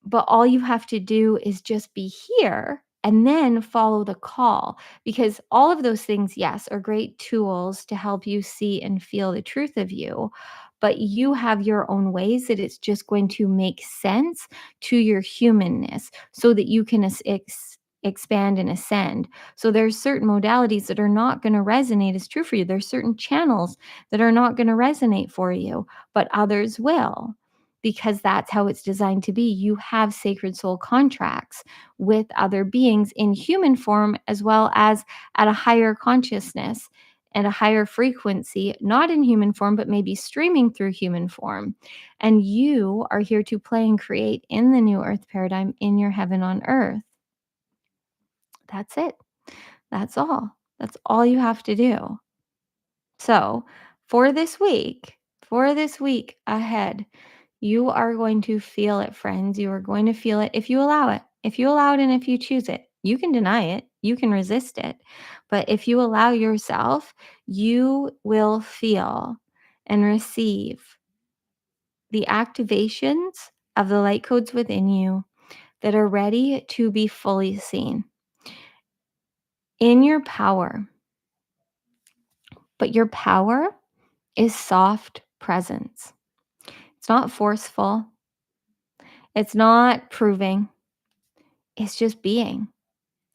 But all you have to do is just be here and then follow the call, because all of those things, yes, are great tools to help you see and feel the truth of you. But you have your own ways that it's just going to make sense to your humanness so that you can expand and ascend. So there's certain modalities that are not going to resonate as true for you. There's certain channels that are not going to resonate for you, but others will, because that's how it's designed to be. You have sacred soul contracts with other beings in human form, as well as at a higher consciousness and a higher frequency, not in human form, but maybe streaming through human form. And you are here to play and create in the new earth paradigm, in your heaven on earth. That's it. That's all. That's all you have to do. So for this week ahead, you are going to feel it, friends. You are going to feel it if you allow it. If you allow it and if you choose it, you can deny it, you can resist it. But if you allow yourself, you will feel and receive the activations of the light codes within you that are ready to be fully seen in your power. But your power is soft presence. It's not forceful. It's not proving. It's just being.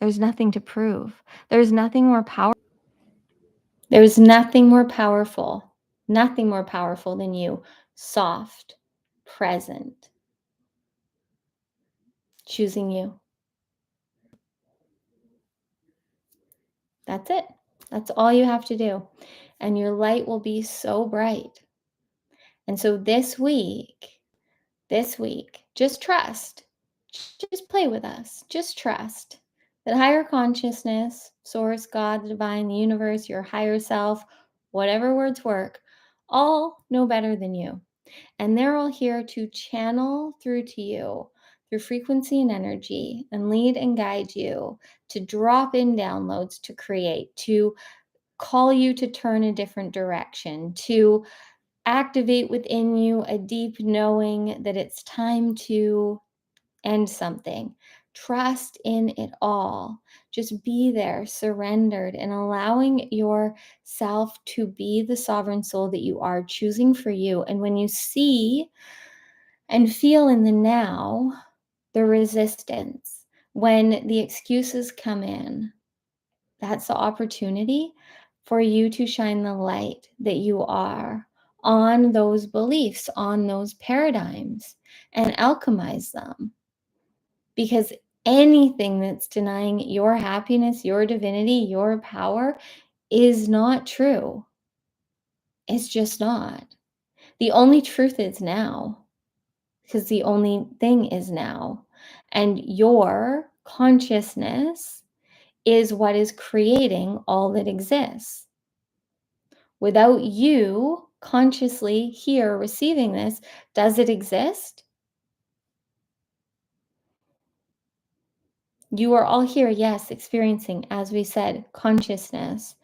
There's nothing to prove. There's nothing more powerful. There's nothing more powerful than you, soft, present, choosing you. That's it. That's all you have to do. And your light will be so bright. And so this week, just trust. Just play with us. Just trust that higher consciousness, source, God, the divine, the universe, your higher self, whatever words work, all know better than you. And they're all here to channel through to you through frequency and energy and lead and guide you to drop in downloads to create, to call you to turn a different direction, to activate within you a deep knowing that it's time to end something. Trust in it all. Just be there, surrendered, and allowing yourself to be the sovereign soul that you are, choosing for you. And when you see and feel in the now the resistance, when the excuses come in, that's the opportunity for you to shine the light that you are on those beliefs, on those paradigms, and alchemize them. Because anything that's denying your happiness, your divinity, your power is not true. It's just not. The only truth is now, because the only thing is now. And your consciousness is what is creating all that exists. Without you consciously here receiving this, does it exist? You are all here, yes, experiencing, as we said, consciousness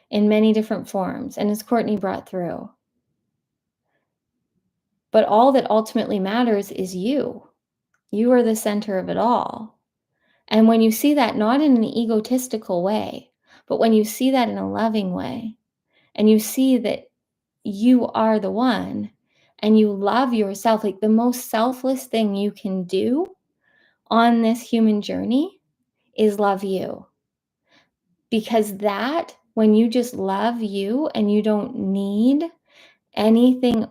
in many different forms, and as Cortnie brought through. But all that ultimately matters is you. You are the center of it all. And when you see that, not in an egotistical way, but when you see that in a loving way, and you see that you are the one, and you love yourself, like the most selfless thing you can do on this human journey is love you. Because that, when you just love you and you don't need anything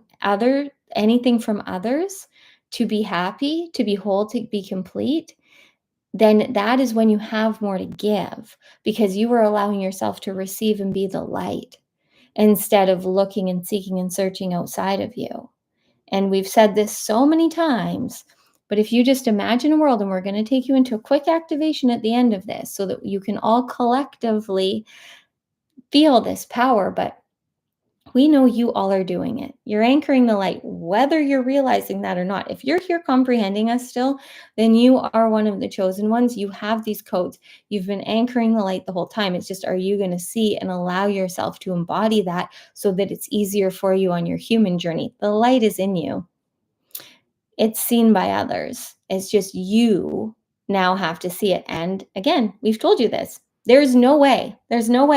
from others to be happy, to be whole, to be complete, then that is when you have more to give, because you are allowing yourself to receive and be the light instead of looking and seeking and searching outside of you. And we've said this so many times, but if you just imagine a world, and we're going to take you into a quick activation at the end of this so that you can all collectively feel this power, but we know you all are doing it. You're anchoring the light, whether you're realizing that or not. If you're here comprehending us still, then you are one of the chosen ones. You have these codes. You've been anchoring the light the whole time. It's just, are you going to see and allow yourself to embody that so that it's easier for you on your human journey? The light is in you. It's seen by others. It's just you now have to see it. And again, we've told you this. There's no way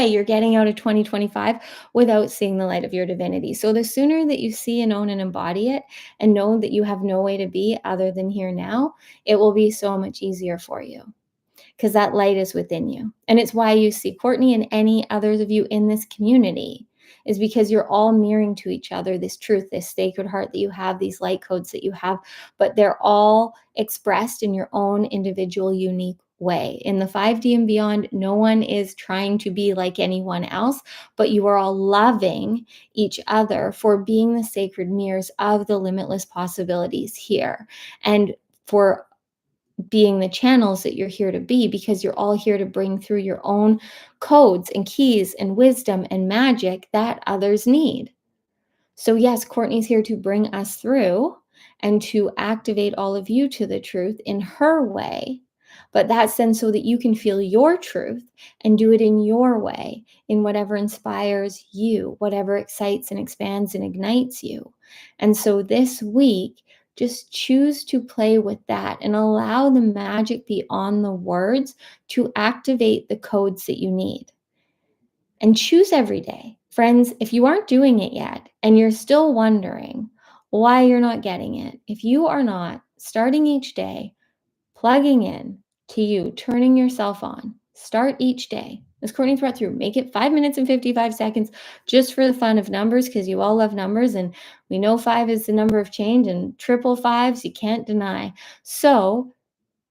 you're getting out of 2025 without seeing the light of your divinity. So the sooner that you see and own and embody it and know that you have no way to be other than here now, it will be so much easier for you, because that light is within you. And it's why you see Cortnie and any others of you in this community, is because you're all mirroring to each other this truth, this sacred heart that you have, these light codes that you have, but they're all expressed in your own individual, unique way. In the 5D and beyond, no one is trying to be like anyone else, but you are all loving each other for being the sacred mirrors of the limitless possibilities here, and for being the channels that you're here to be, because you're all here to bring through your own codes and keys and wisdom and magic that others need. So yes, Cortnie's here to bring us through and to activate all of you to the truth in her way. But that's then so that you can feel your truth and do it in your way, in whatever inspires you, whatever excites and expands and ignites you. And so this week, just choose to play with that and allow the magic beyond the words to activate the codes that you need. And choose every day. Friends, if you aren't doing it yet and you're still wondering why you're not getting it, if you are not starting each day, plugging in to you, turning yourself on, start each day As Cortnie's brought through, make it 5 minutes and 55 seconds just for the fun of numbers, because you all love numbers and we know 5 is the number of change, and triple fives you can't deny. So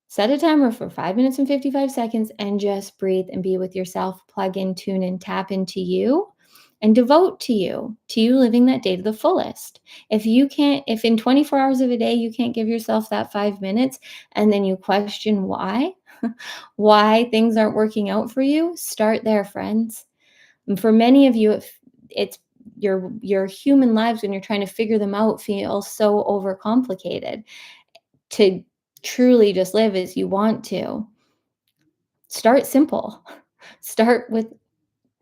set a timer for 5 minutes and 55 seconds and just breathe and be with yourself. Plug in, tune in, tap into you and devote to you living that day to the fullest. If in 24 hours of a day you can't give yourself that 5 minutes and then you question why, why things aren't working out for you, start there, friends. And for many of you, it's your human lives, when you're trying to figure them out, feel so overcomplicated. To truly just live as you want to, start simple. Start with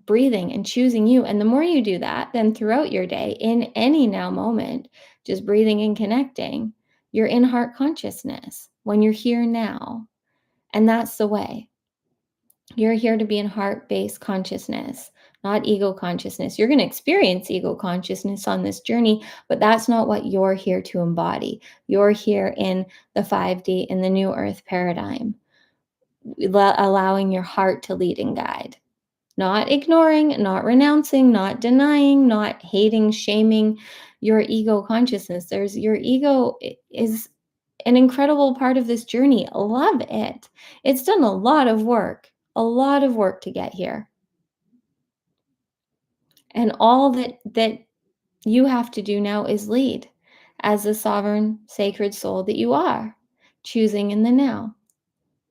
breathing and choosing you. And the more you do that, then throughout your day, in any now moment, just breathing and connecting, you're in heart consciousness when you're here now. And that's the way. You're here to be in heart-based consciousness, not ego consciousness. You're going to experience ego consciousness on this journey, but that's not what you're here to embody. You're here in the 5D, in the new earth paradigm, allowing your heart to lead and guide. Not ignoring, not renouncing, not denying, not hating, shaming your ego consciousness. Your ego is an incredible part of this journey. Love it. It's done a lot of work to get here. And all that you have to do now is lead as the sovereign, sacred soul that you are, choosing in the now.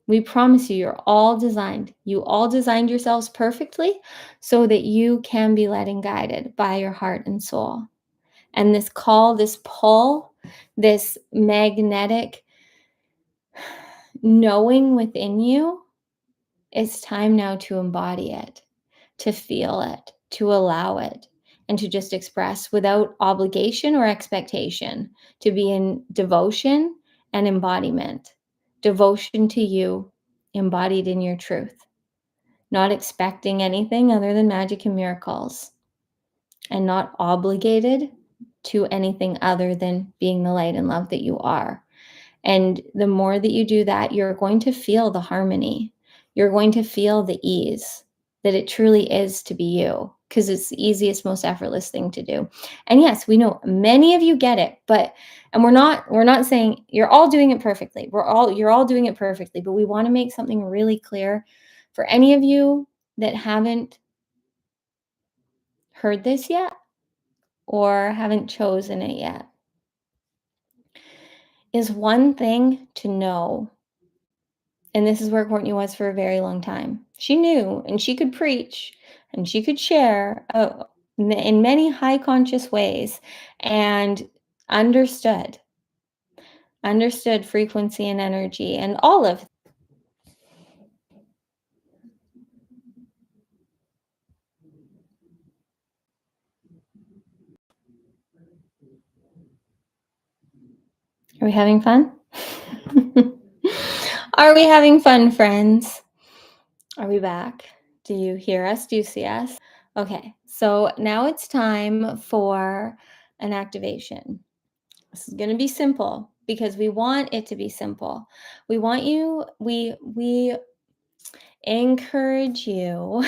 We promise you, you're all designed. You all designed yourselves perfectly so that you can be led and guided by your heart and soul. And this call, this pull, this magnetic knowing within you, it's time now to embody it, to feel it, to allow it, and to just express without obligation or expectation, to be in devotion and embodiment. Devotion to you, embodied in your truth, not expecting anything other than magic and miracles, and not obligated to anything other than being the light and love that you are. And the more that you do that, you're going to feel the harmony. You're going to feel the ease that it truly is to be you, because it's the easiest, most effortless thing to do. And yes, we know many of you get it, and we're not saying you're all doing it perfectly. You're all doing it perfectly, but we want to make something really clear for any of you that haven't heard this yet or haven't chosen it yet. Is one thing to know. And this is where Cortnie was for a very long time. She knew, and she could preach, and she could share in many high conscious ways, and understood frequency and energy and all of. Are we having fun? Are we having fun, friends? Are we back? Do you hear us? Do you see us? Okay, so now it's time for an activation. This is going to be simple because we want it to be simple. We encourage you.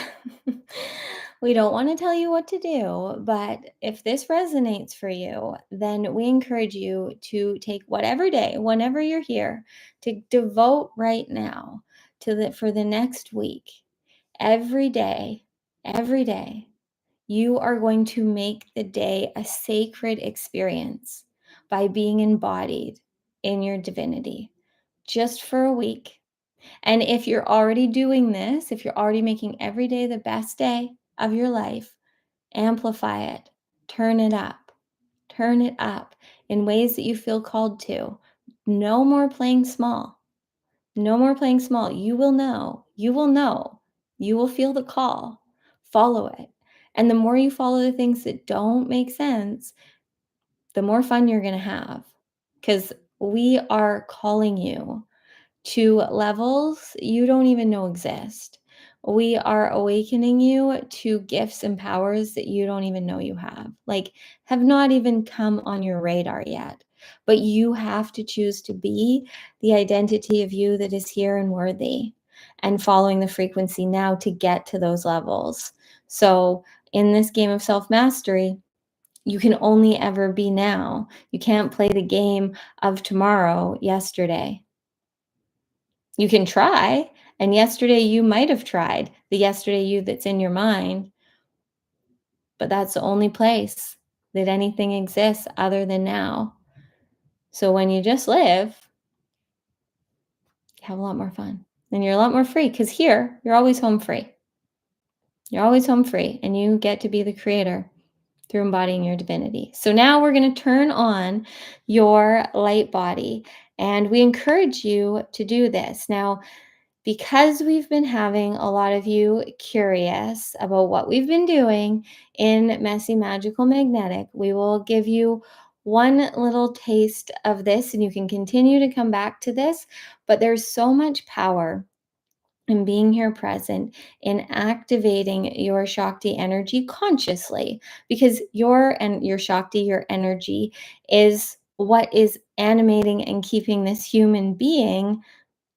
We don't want to tell you what to do, but if this resonates for you, then we encourage you to take whatever day, whenever you're here, to devote right now for the next week. Every day, you are going to make the day a sacred experience by being embodied in your divinity, just for a week. And if you're already doing this, if you're already making every day the best day of your life, amplify it, turn it up in ways that you feel called to. No more playing small. No more playing small. You will know. You will feel the call. Follow it. And the more you follow the things that don't make sense, the more fun you're going to have. Because we are calling you to levels you don't even know exist. We are awakening you to gifts and powers that you don't even know you have not even come on your radar yet. But you have to choose to be the identity of you that is here and worthy. and following the frequency now to get to those levels. So in this game of self-mastery, you can only ever be now. You can't play the game of tomorrow yesterday. You can try, and yesterday you might have tried, the yesterday you that's in your mind, but that's the only place that anything exists other than now. So when you just live, you have a lot more fun and you're a lot more free, because here you're always home free. You're always home free, and you get to be the creator through embodying your divinity. So now we're going to turn on your light body, and we encourage you to do this. Now, because we've been having a lot of you curious about what we've been doing in Messy Magical Magnetic, we will give you one little taste of this, and you can continue to come back to this. But there's so much power in being here present, in activating your Shakti energy consciously, because your Shakti, your energy, is what is animating and keeping this human being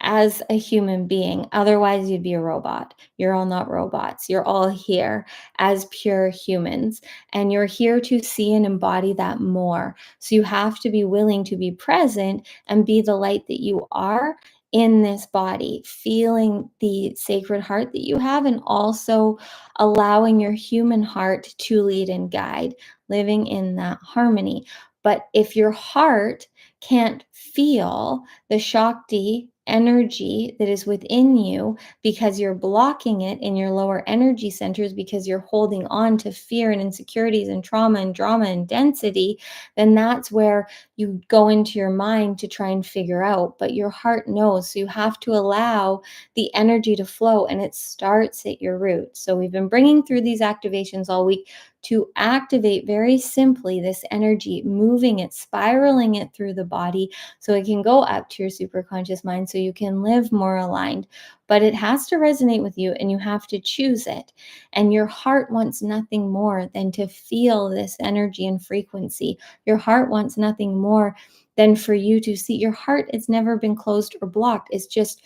as a human being. Otherwise, you'd be a robot. You're all not robots. You're all here as pure humans, and you're here to see and embody that more. So you have to be willing to be present and be the light that you are in this body, feeling the sacred heart that you have, and also allowing your human heart to lead and guide, living in that harmony. But if your heart can't feel the Shakti energy that is within you, because you're blocking it in your lower energy centers, because you're holding on to fear and insecurities and trauma and drama and density, then that's where you go into your mind to try and figure out. But your heart knows. So you have to allow the energy to flow, and it starts at your root. So we've been bringing through these activations all week to activate very simply this energy, moving it, spiraling it through the body so it can go up to your superconscious mind so you can live more aligned. But it has to resonate with you, and you have to choose it. And your heart wants nothing more than to feel this energy and frequency. Your heart wants nothing more than for you to see. Your heart has never been closed or blocked. It's just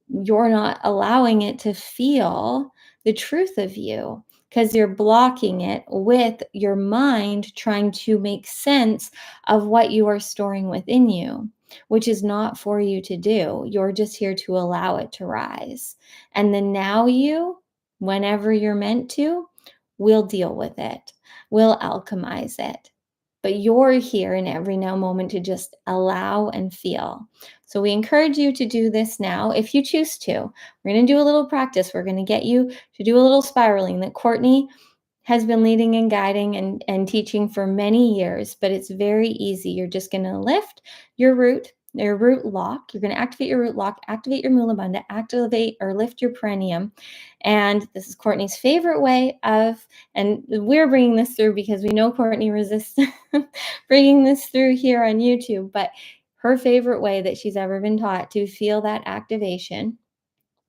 you're not allowing it to feel the truth of you, because you're blocking it with your mind trying to make sense of what you are storing within you, which is not for you to do. You're just here to allow it to rise. And then now you, whenever you're meant to, will deal with it, will alchemize it. But you're here in every now moment to just allow and feel. So we encourage you to do this now if you choose to. We're going to do a little practice. We're going to get you to do a little spiraling that Cortnie has been leading and guiding and teaching for many years, but it's very easy. You're just going to lift your root lock. You're going to activate your root lock, activate your Mula Bandha, activate or lift your perineum. And this is Cortnie's favorite way of, and we're bringing this through because we know Cortnie resists bringing this through here on YouTube, but her favorite way that she's ever been taught to feel that activation.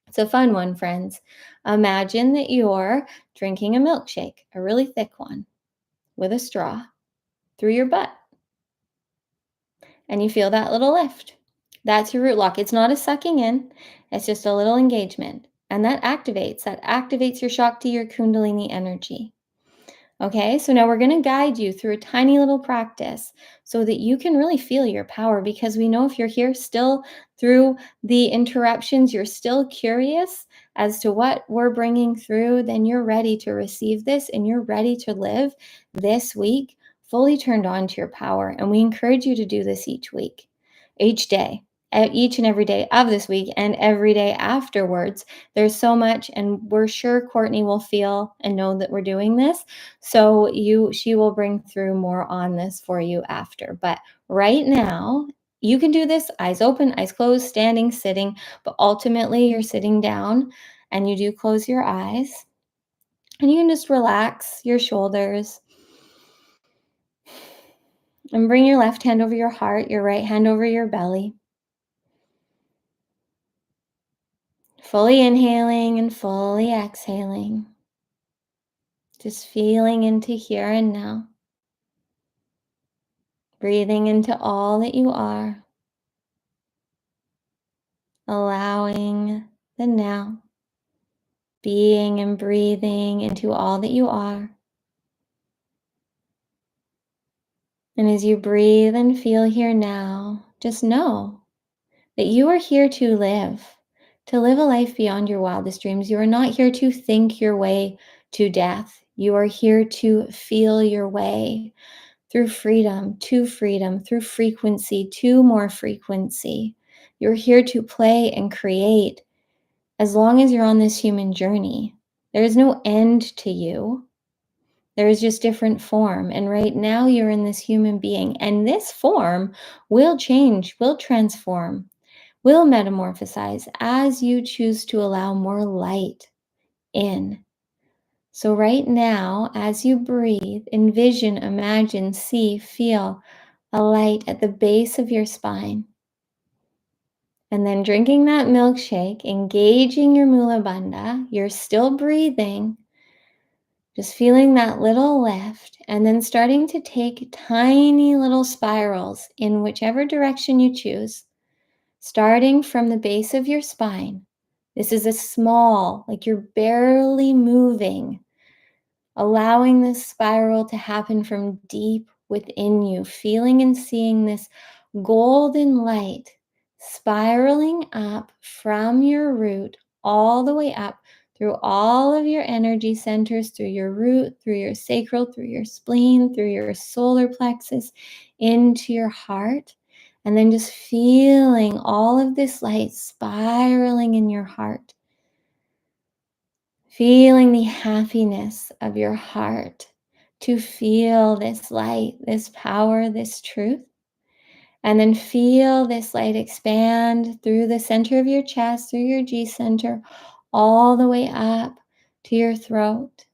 It's a fun one, friends. Imagine that you're drinking a milkshake, a really thick one, with a straw through your butt. And you feel that little lift. That's your root lock. It's not a sucking in, it's just a little engagement. And that activates your Shakti, your Kundalini energy. Okay, so now we're going to guide you through a tiny little practice so that you can really feel your power, because we know if you're here still through the interruptions, you're still curious as to what we're bringing through, then you're ready to receive this and you're ready to live this week fully turned on to your power. And we encourage you to do this each week, each day, each and every day of this week and every day afterwards. There's so much, and we're sure Cortnie will feel and know that we're doing this. So she will bring through more on this for you after. But right now, you can do this eyes open, eyes closed, standing, sitting, but ultimately you're sitting down and you do close your eyes and you can just relax your shoulders and bring your left hand over your heart, your right hand over your belly. Fully inhaling and fully exhaling. Just feeling into here and now. Breathing into all that you are. Allowing the now, being and breathing into all that you are. And as you breathe and feel here now, just know that you are here to live a life beyond your wildest dreams. You are not here to think your way to death. You are here to feel your way through freedom, through frequency, to more frequency. You're here to play and create as long as you're on this human journey. There is no end to you. There is just different form. And right now you're in this human being, and this form will change, will transform, will metamorphosize as you choose to allow more light in. So right now, as you breathe, envision, imagine, see, feel a light at the base of your spine. And then drinking that milkshake, engaging your Mula Bandha, you're still breathing, just feeling that little lift, and then starting to take tiny little spirals in whichever direction you choose, starting from the base of your spine. This is a small, like you're barely moving, allowing this spiral to happen from deep within you, feeling and seeing this golden light spiraling up from your root all the way up through all of your energy centers, through your root, through your sacral, through your spleen, through your solar plexus, into your heart. And then just feeling all of this light spiraling in your heart. Feeling the happiness of your heart to feel this light, this power, this truth. And then feel this light expand through the center of your chest, through your G center, all the way up to your throat.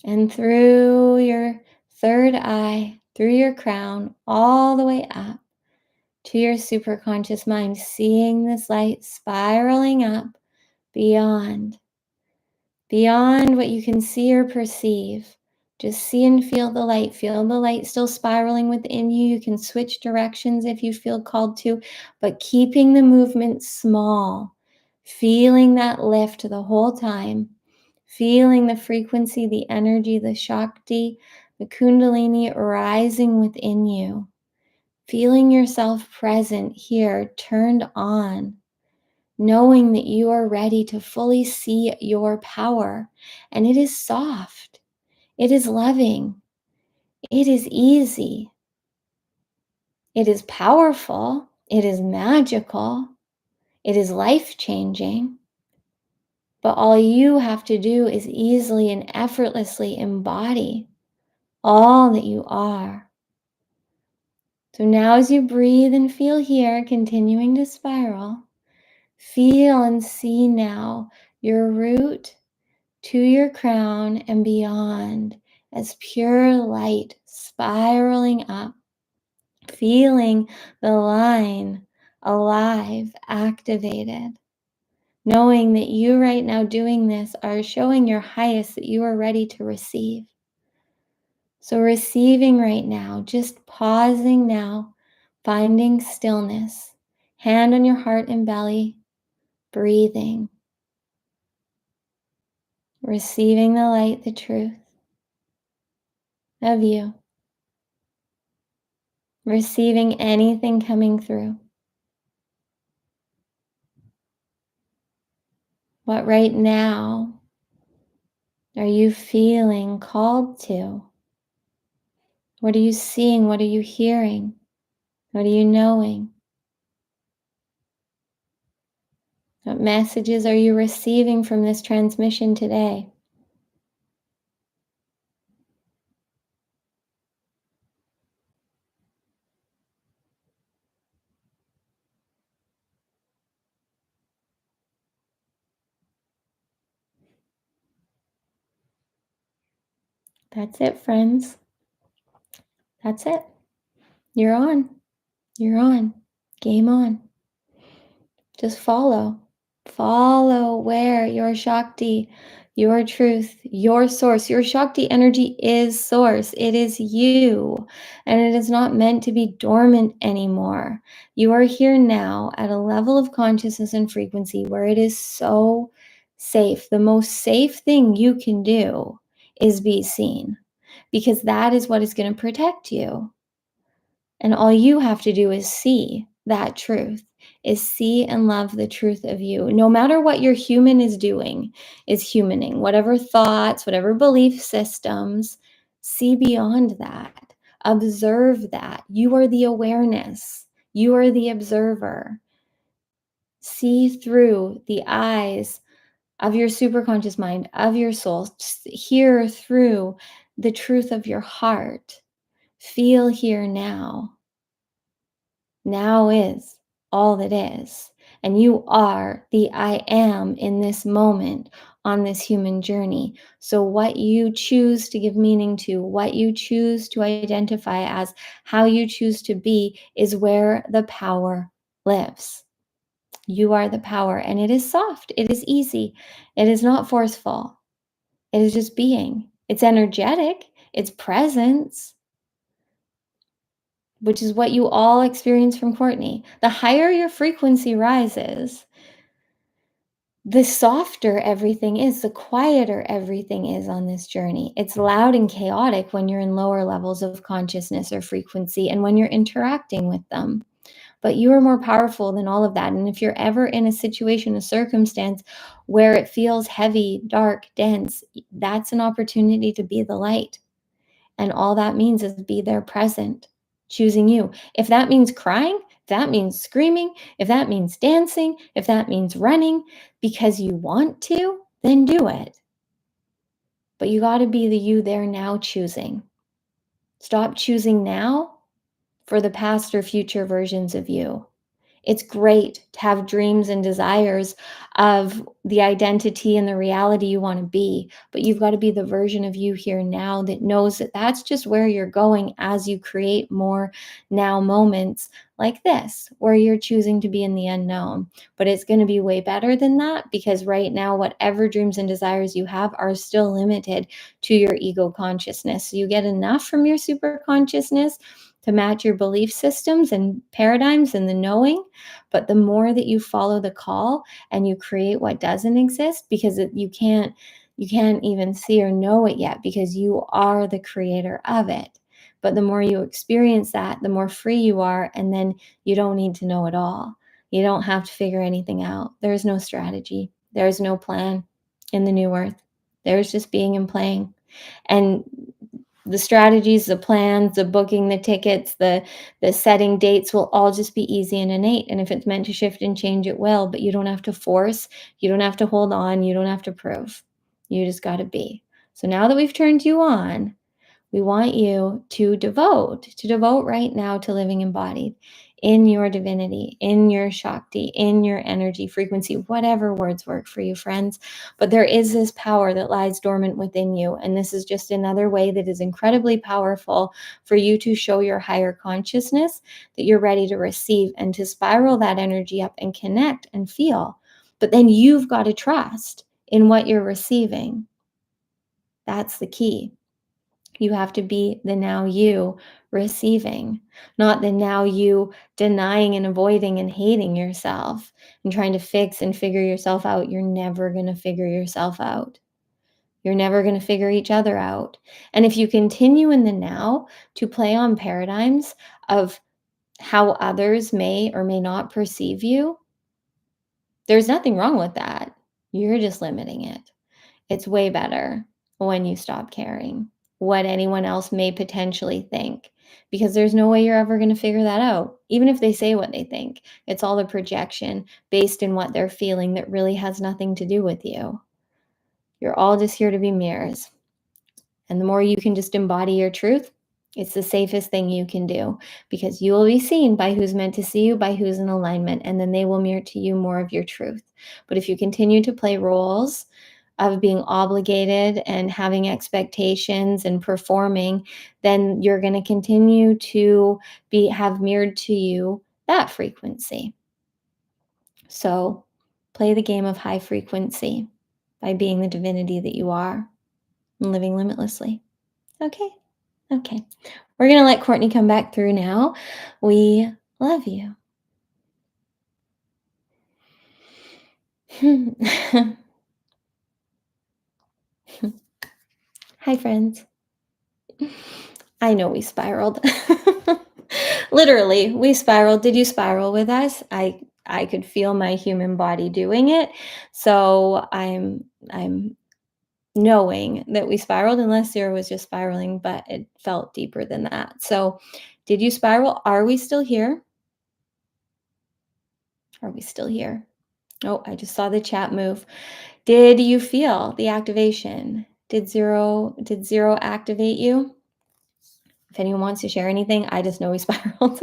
And through your third eye, through your crown, all the way up to your superconscious mind, seeing this light spiraling up beyond what you can see or perceive. Just see and feel the light still spiraling within you. You can switch directions if you feel called to, but keeping the movement small, feeling that lift the whole time, feeling the frequency, the energy, the Shakti, the Kundalini rising within you, feeling yourself present here, turned on, knowing that you are ready to fully see your power. And it is soft, it is loving, it is easy, it is powerful, it is magical, it is life-changing. But all you have to do is easily and effortlessly embody all that you are. So now as you breathe and feel here, continuing to spiral, feel and see now your root to your crown and beyond as pure light spiraling up, feeling the line alive, activated, knowing that you right now doing this are showing your highest that you are ready to receive. So receiving right now, just pausing now, finding stillness, hand on your heart and belly, breathing, receiving the light, the truth of you, receiving anything coming through. What right now are you feeling called to? What are you seeing? What are you hearing? What are you knowing? What messages are you receiving from this transmission today? That's it, friends. That's it. You're on. You're on. Game on. Just follow. Follow where your Shakti, your truth, your source, your Shakti energy is source. It is you. And it is not meant to be dormant anymore. You are here now at a level of consciousness and frequency where it is so safe. The most safe thing you can do is be seen, because that is what is going to protect you. And all you have to do is see that truth, is see and love the truth of you. No matter what your human is doing, is humaning, whatever thoughts, whatever belief systems, see beyond that. Observe that. You are the awareness. You are the observer. See through the eyes of your superconscious mind, of your soul. Just hear through the truth of your heart. Feel here now. Now is all that is. And you are the I am in this moment on this human journey. So, what you choose to give meaning to, what you choose to identify as, how you choose to be, is where the power lives. You are the power, and it is soft, it is easy, it is not forceful, it is just being. It's energetic, it's presence, which is what you all experience from Cortnie. The higher your frequency rises, the softer everything is, the quieter everything is on this journey. It's loud and chaotic when you're in lower levels of consciousness or frequency and when you're interacting with them. But you are more powerful than all of that. And if you're ever in a situation, a circumstance where it feels heavy, dark, dense, that's an opportunity to be the light. And all that means is be there present, choosing you. If that means crying, if that means screaming, if that means dancing, if that means running because you want to, then do it. But you got to be the you there now choosing. Stop choosing now for the past or future versions of you. It's great to have dreams and desires of the identity and the reality you want to be, but you've got to be the version of you here now that knows that that's just where you're going as you create more now moments like this, where you're choosing to be in the unknown. But it's going to be way better than that, because right now, whatever dreams and desires you have are still limited to your ego consciousness. So you get enough from your super consciousness to match your belief systems and paradigms and the knowing. But the more that you follow the call and you create what doesn't exist, because you can't even see or know it yet, because you are the creator of it. But the more you experience that, the more free you are, and then you don't need to know it all. You don't have to figure anything out. There's no strategy. There's no plan in the new earth. There's just being and playing. And the strategies, the plans, the booking, the tickets, the setting dates will all just be easy and innate. And if it's meant to shift and change, it will. But you don't have to force. You don't have to hold on. You don't have to prove. You just got to be. So now that we've turned you on, we want you to devote right now to living embodied in your divinity, in your Shakti, in your energy frequency, whatever words work for you, friends. But there is this power that lies dormant within you. And this is just another way that is incredibly powerful for you to show your higher consciousness that you're ready to receive and to spiral that energy up and connect and feel. But then you've got to trust in what you're receiving. That's the key. You have to be the now you receiving, not the now you denying and avoiding and hating yourself and trying to fix and figure yourself out. You're never going to figure yourself out. You're never going to figure each other out. And if you continue in the now to play on paradigms of how others may or may not perceive you, there's nothing wrong with that. You're just limiting it. It's way better when you stop caring what anyone else may potentially think, because there's no way you're ever going to figure that out. Even if they say what they think, it's all a projection based in what they're feeling that really has nothing to do with you. You're all just here to be mirrors. And the more you can just embody your truth, it's the safest thing you can do, because you will be seen by who's meant to see you, by who's in alignment, and then they will mirror to you more of your truth. But if you continue to play roles of being obligated and having expectations and performing, then you're going to continue to have mirrored to you that frequency. So Play the game of high frequency by being the divinity that you are and living limitlessly. Okay. Okay. We're going to let Cortnie come back through now. We love you. Hi, friends. I know we spiraled. Literally, we spiraled. Did you spiral with us? I could feel my human body doing it. So I'm knowing that we spiraled, unless Zero was just spiraling, but it felt deeper than that. So did you spiral? Are we still here? Are we still here? Oh, I just saw the chat move. Did you feel the activation? Did Zero activate you? If anyone wants to share anything, I just know we spiraled.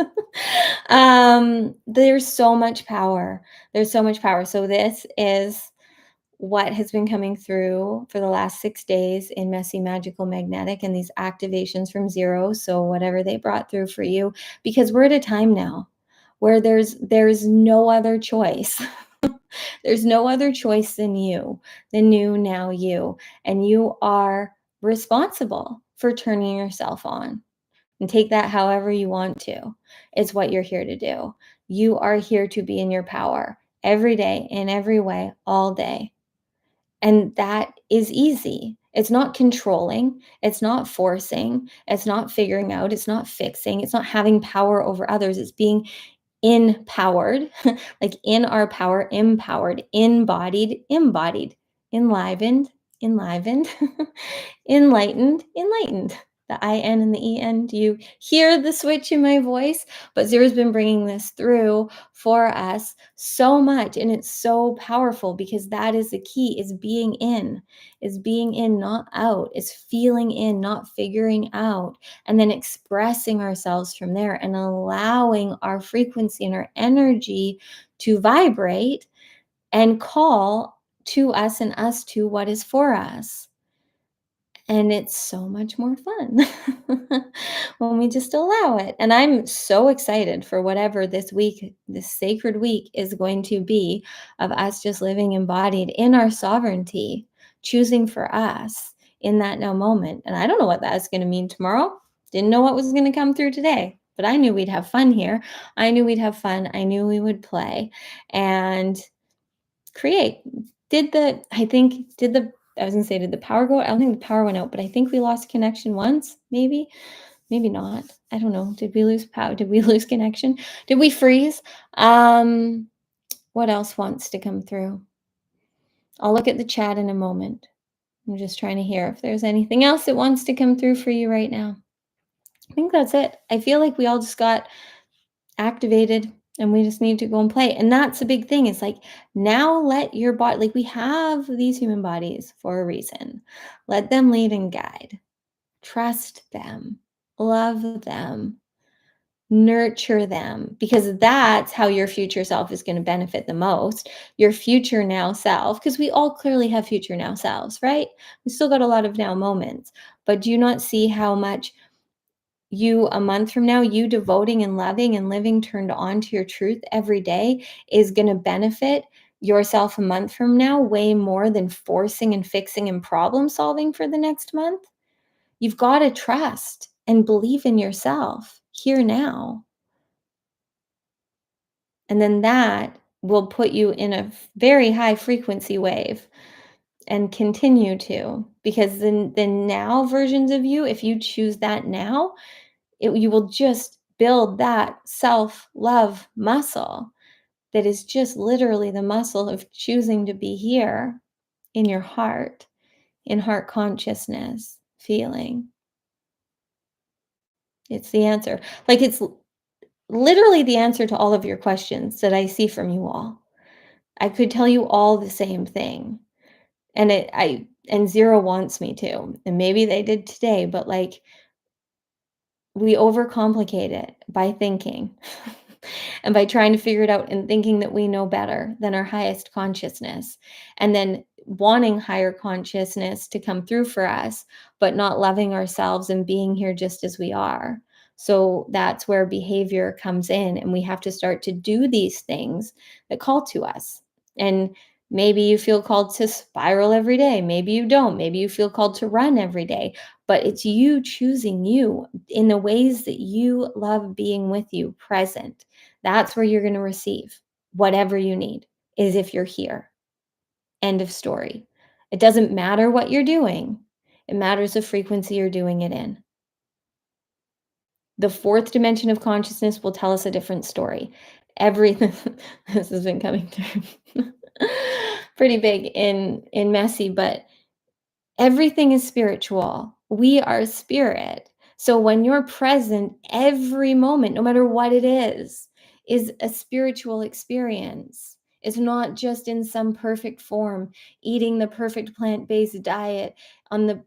There's so much power. There's so much power. So this is what has been coming through for the last 6 days in Messy Magical Magnetic and these activations from Zero. So whatever they brought through for you, because we're at a time now where there's no other choice. There's no other choice than you, the new now you, and you are responsible for turning yourself on. And take that however you want to. It's what you're here to do. You are here to be in your power every day, in every way, all day. And that is easy. It's not controlling. It's not forcing. It's not figuring out. It's not fixing. It's not having power over others. It's being empowered, like in our power, empowered, embodied, enlivened, enlightened. The I-N and the E-N. Do you hear the switch in my voice? But Zero's been bringing this through for us so much, and it's so powerful because that is the key, is being in, not out, is feeling in, not figuring out, and then expressing ourselves from there and allowing our frequency and our energy to vibrate and call to us and us to what is for us. And it's so much more fun when we just allow it. And I'm so excited for whatever this week, this sacred week, is going to be, of us just living embodied in our sovereignty, choosing for us in that now moment. And I don't know what that's going to mean tomorrow. Didn't know what was going to come through today, but I knew we'd have fun here. I knew we'd have fun. I knew we would play and create. I was gonna say, did the power go out? I don't think the power went out, but I think we lost connection once, maybe not. I don't know. Did we lose power? Did we lose connection? Did we freeze? What else wants to come through? I'll look at the chat in a moment. I'm just trying to hear if there's anything else that wants to come through for you right now. I think that's it. I feel like we all just got activated and we just need to go and play. And that's a big thing. It's like, now let your body, like, we have these human bodies for a reason. Let them lead and guide. Trust them. Love them. Nurture them, because that's how your future self is going to benefit the most. Your future now self, because we all clearly have future now selves, right? We still got a lot of now moments, but do you not see how much you, a month from now, you devoting and loving and living turned on to your truth every day is going to benefit yourself a month from now way more than forcing and fixing and problem solving for the next month? You've got to trust and believe in yourself here now. And then that will put you in a very high frequency wave and continue to, because the now versions of you, if you choose that now, you will just build that self-love muscle that is just literally the muscle of choosing to be here in your heart, in heart consciousness, feeling. It's the answer. Like, it's literally the answer to all of your questions that I see from you all. I could tell you all the same thing. And Zero wants me to. And maybe they did today, but like, we overcomplicate it by thinking and by trying to figure it out and thinking that we know better than our highest consciousness, and then wanting higher consciousness to come through for us, but not loving ourselves and being here just as we are. So that's where behavior comes in, and we have to start to do these things that call to us. And maybe you feel called to spiral every day. Maybe you don't. Maybe you feel called to run every day. But it's you choosing you in the ways that you love being with you present. That's where you're going to receive whatever you need, is if you're here. End of story. It doesn't matter what you're doing, it matters the frequency you're doing it in. The fourth dimension of consciousness will tell us a different story. Everything this has been coming through pretty big in messy, but everything is spiritual. We are spirit. So when you're present, every moment, no matter what it is a spiritual experience. It's not just in some perfect form, eating the perfect plant-based diet on the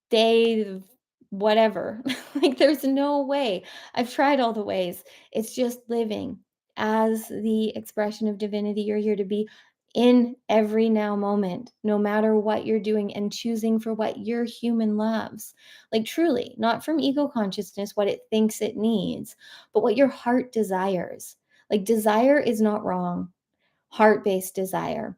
day of whatever. Like, there's no way. I've tried all the ways. It's just living as the expression of divinity you're here to be in every now moment, no matter what you're doing, and choosing for what your human loves. Like, truly, not from ego consciousness, what it thinks it needs, but what your heart desires. Like, desire is not wrong. Heart-based desire,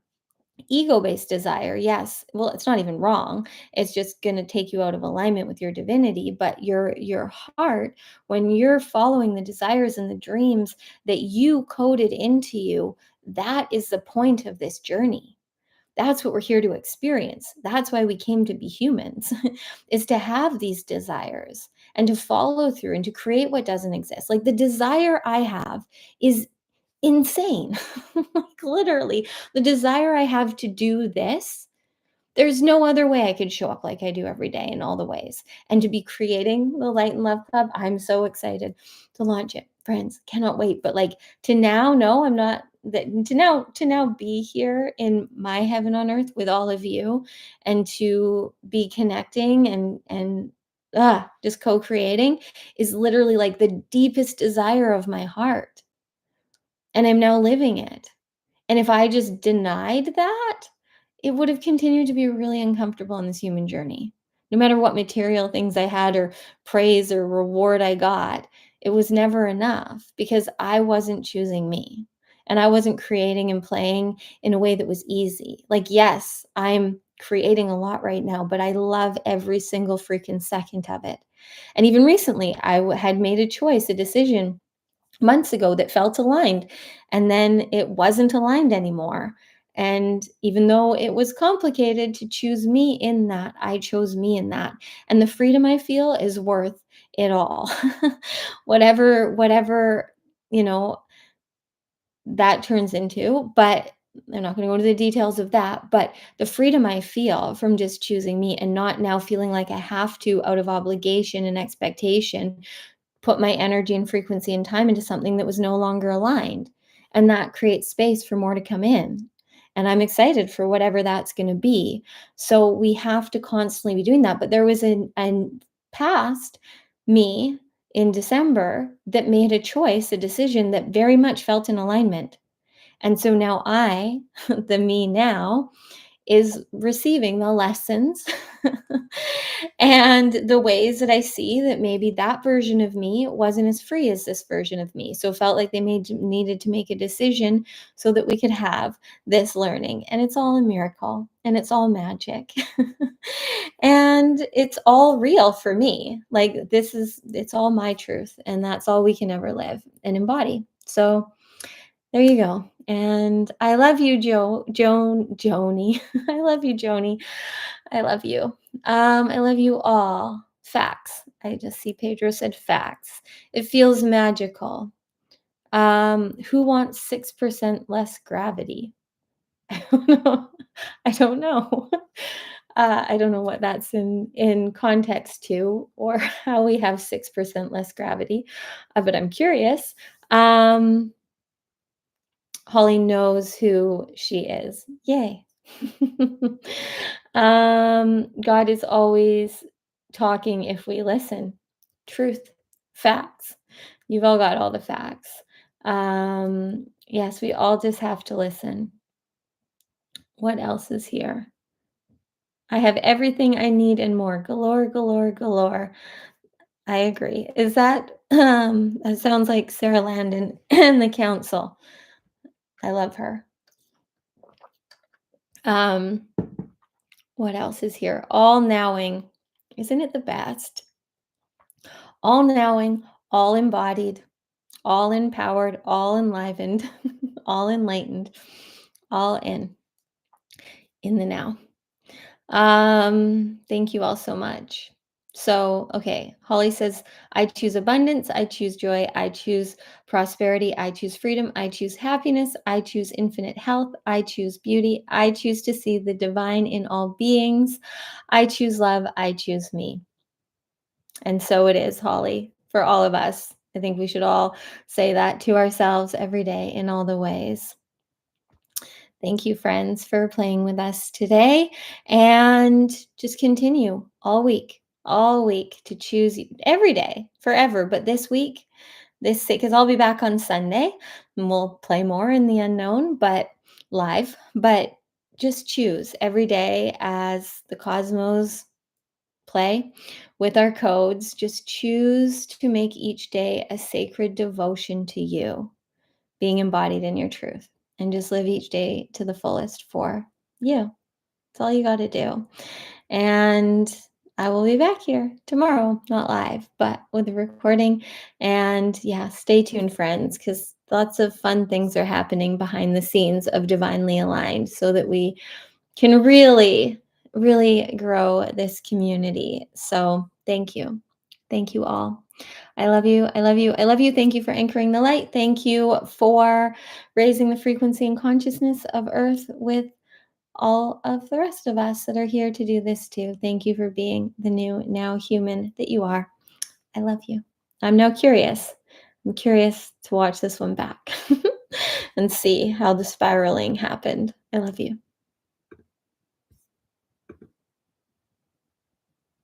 ego-based desire, yes, well, it's not even wrong. It's just going to take you out of alignment with your divinity. But your heart, when you're following the desires and the dreams that you coded into you, that is the point of this journey. That's what we're here to experience. That's why we came to be humans, is to have these desires and to follow through and to create what doesn't exist. Like, the desire I have is insane. Like, literally, the desire I have to do this, there's no other way I could show up like I do every day in all the ways. And to be creating the Light and Love Club, I'm so excited to launch it. Friends, cannot wait. But like, to now know I'm not that to now be here in my heaven on earth with all of you, and to be connecting and just co-creating, is literally like the deepest desire of my heart. And I'm now living it. And if I just denied that, it would have continued to be really uncomfortable in this human journey. No matter what material things I had or praise or reward I got, it was never enough because I wasn't choosing me. And I wasn't creating and playing in a way that was easy. Like, yes, I'm creating a lot right now, but I love every single freaking second of it. And even recently, had made a choice, a decision months ago that felt aligned, and then it wasn't aligned anymore. And even though it was complicated to choose me in that, I chose me in that. And the freedom I feel is worth it all. Whatever, you know, that turns into. But I'm not going to go into the details of that. But the freedom I feel from just choosing me and not now feeling like I have to, out of obligation and expectation, put my energy and frequency and time into something that was no longer aligned. And that creates space for more to come in. And I'm excited for whatever that's going to be. So we have to constantly be doing that. But there was a past me in December that made a choice, a decision that very much felt in alignment. And so now I, the me now, is receiving the lessons and the ways that I see that maybe that version of me wasn't as free as this version of me. So felt like they needed to make a decision so that we could have this learning. And it's all a miracle and it's all magic. And it's all real for me. Like, it's all my truth. And that's all we can ever live and embody. So there you go. And I love you, Joni. I love you, Joni. I love you. I love you all. Facts. I just see Pedro said facts. It feels magical. Who wants 6% less gravity? I don't know. I don't know. I don't know what that's in context to, or how we have 6% less gravity, but I'm curious. Holly knows who she is. Yay. God is always talking if we listen. Truth, facts. You've all got all the facts. Yes, we all just have to listen. What else is here? I have everything I need and more. Galore, galore, galore. I agree. Is that that sounds like Sarah Landon and the council. I love her. Um, what else is here? All knowing. Isn't it the best? All knowing, all embodied, all empowered, all enlivened, all enlightened, all in the now. Thank you all so much. So, okay, Holly says, I choose abundance, I choose joy, I choose prosperity, I choose freedom, I choose happiness, I choose infinite health, I choose beauty, I choose to see the divine in all beings, I choose love, I choose me. And so it is, Holly, for all of us. I think we should all say that to ourselves every day in all the ways. Thank you, friends, for playing with us today. And just continue all week to choose every day, forever. But this week, because I'll be back on Sunday and we'll play more in the unknown, but live. But just choose every day as the cosmos play with our codes. Just choose to make each day a sacred devotion to you, being embodied in your truth, and just live each day to the fullest for you. That's all you got to do. And I will be back here tomorrow, not live, but with a recording. And yeah, stay tuned, friends, because lots of fun things are happening behind the scenes of Divinely Aligned so that we can really, really grow this community. So thank you. Thank you all. I love you. I love you. I love you. Thank you for anchoring the light. Thank you for raising the frequency and consciousness of Earth with all of the rest of us that are here to do this too. Thank you for being the new now human that you are. I love you. I'm now curious. I'm curious to watch this one back and see how the spiraling happened. I love you.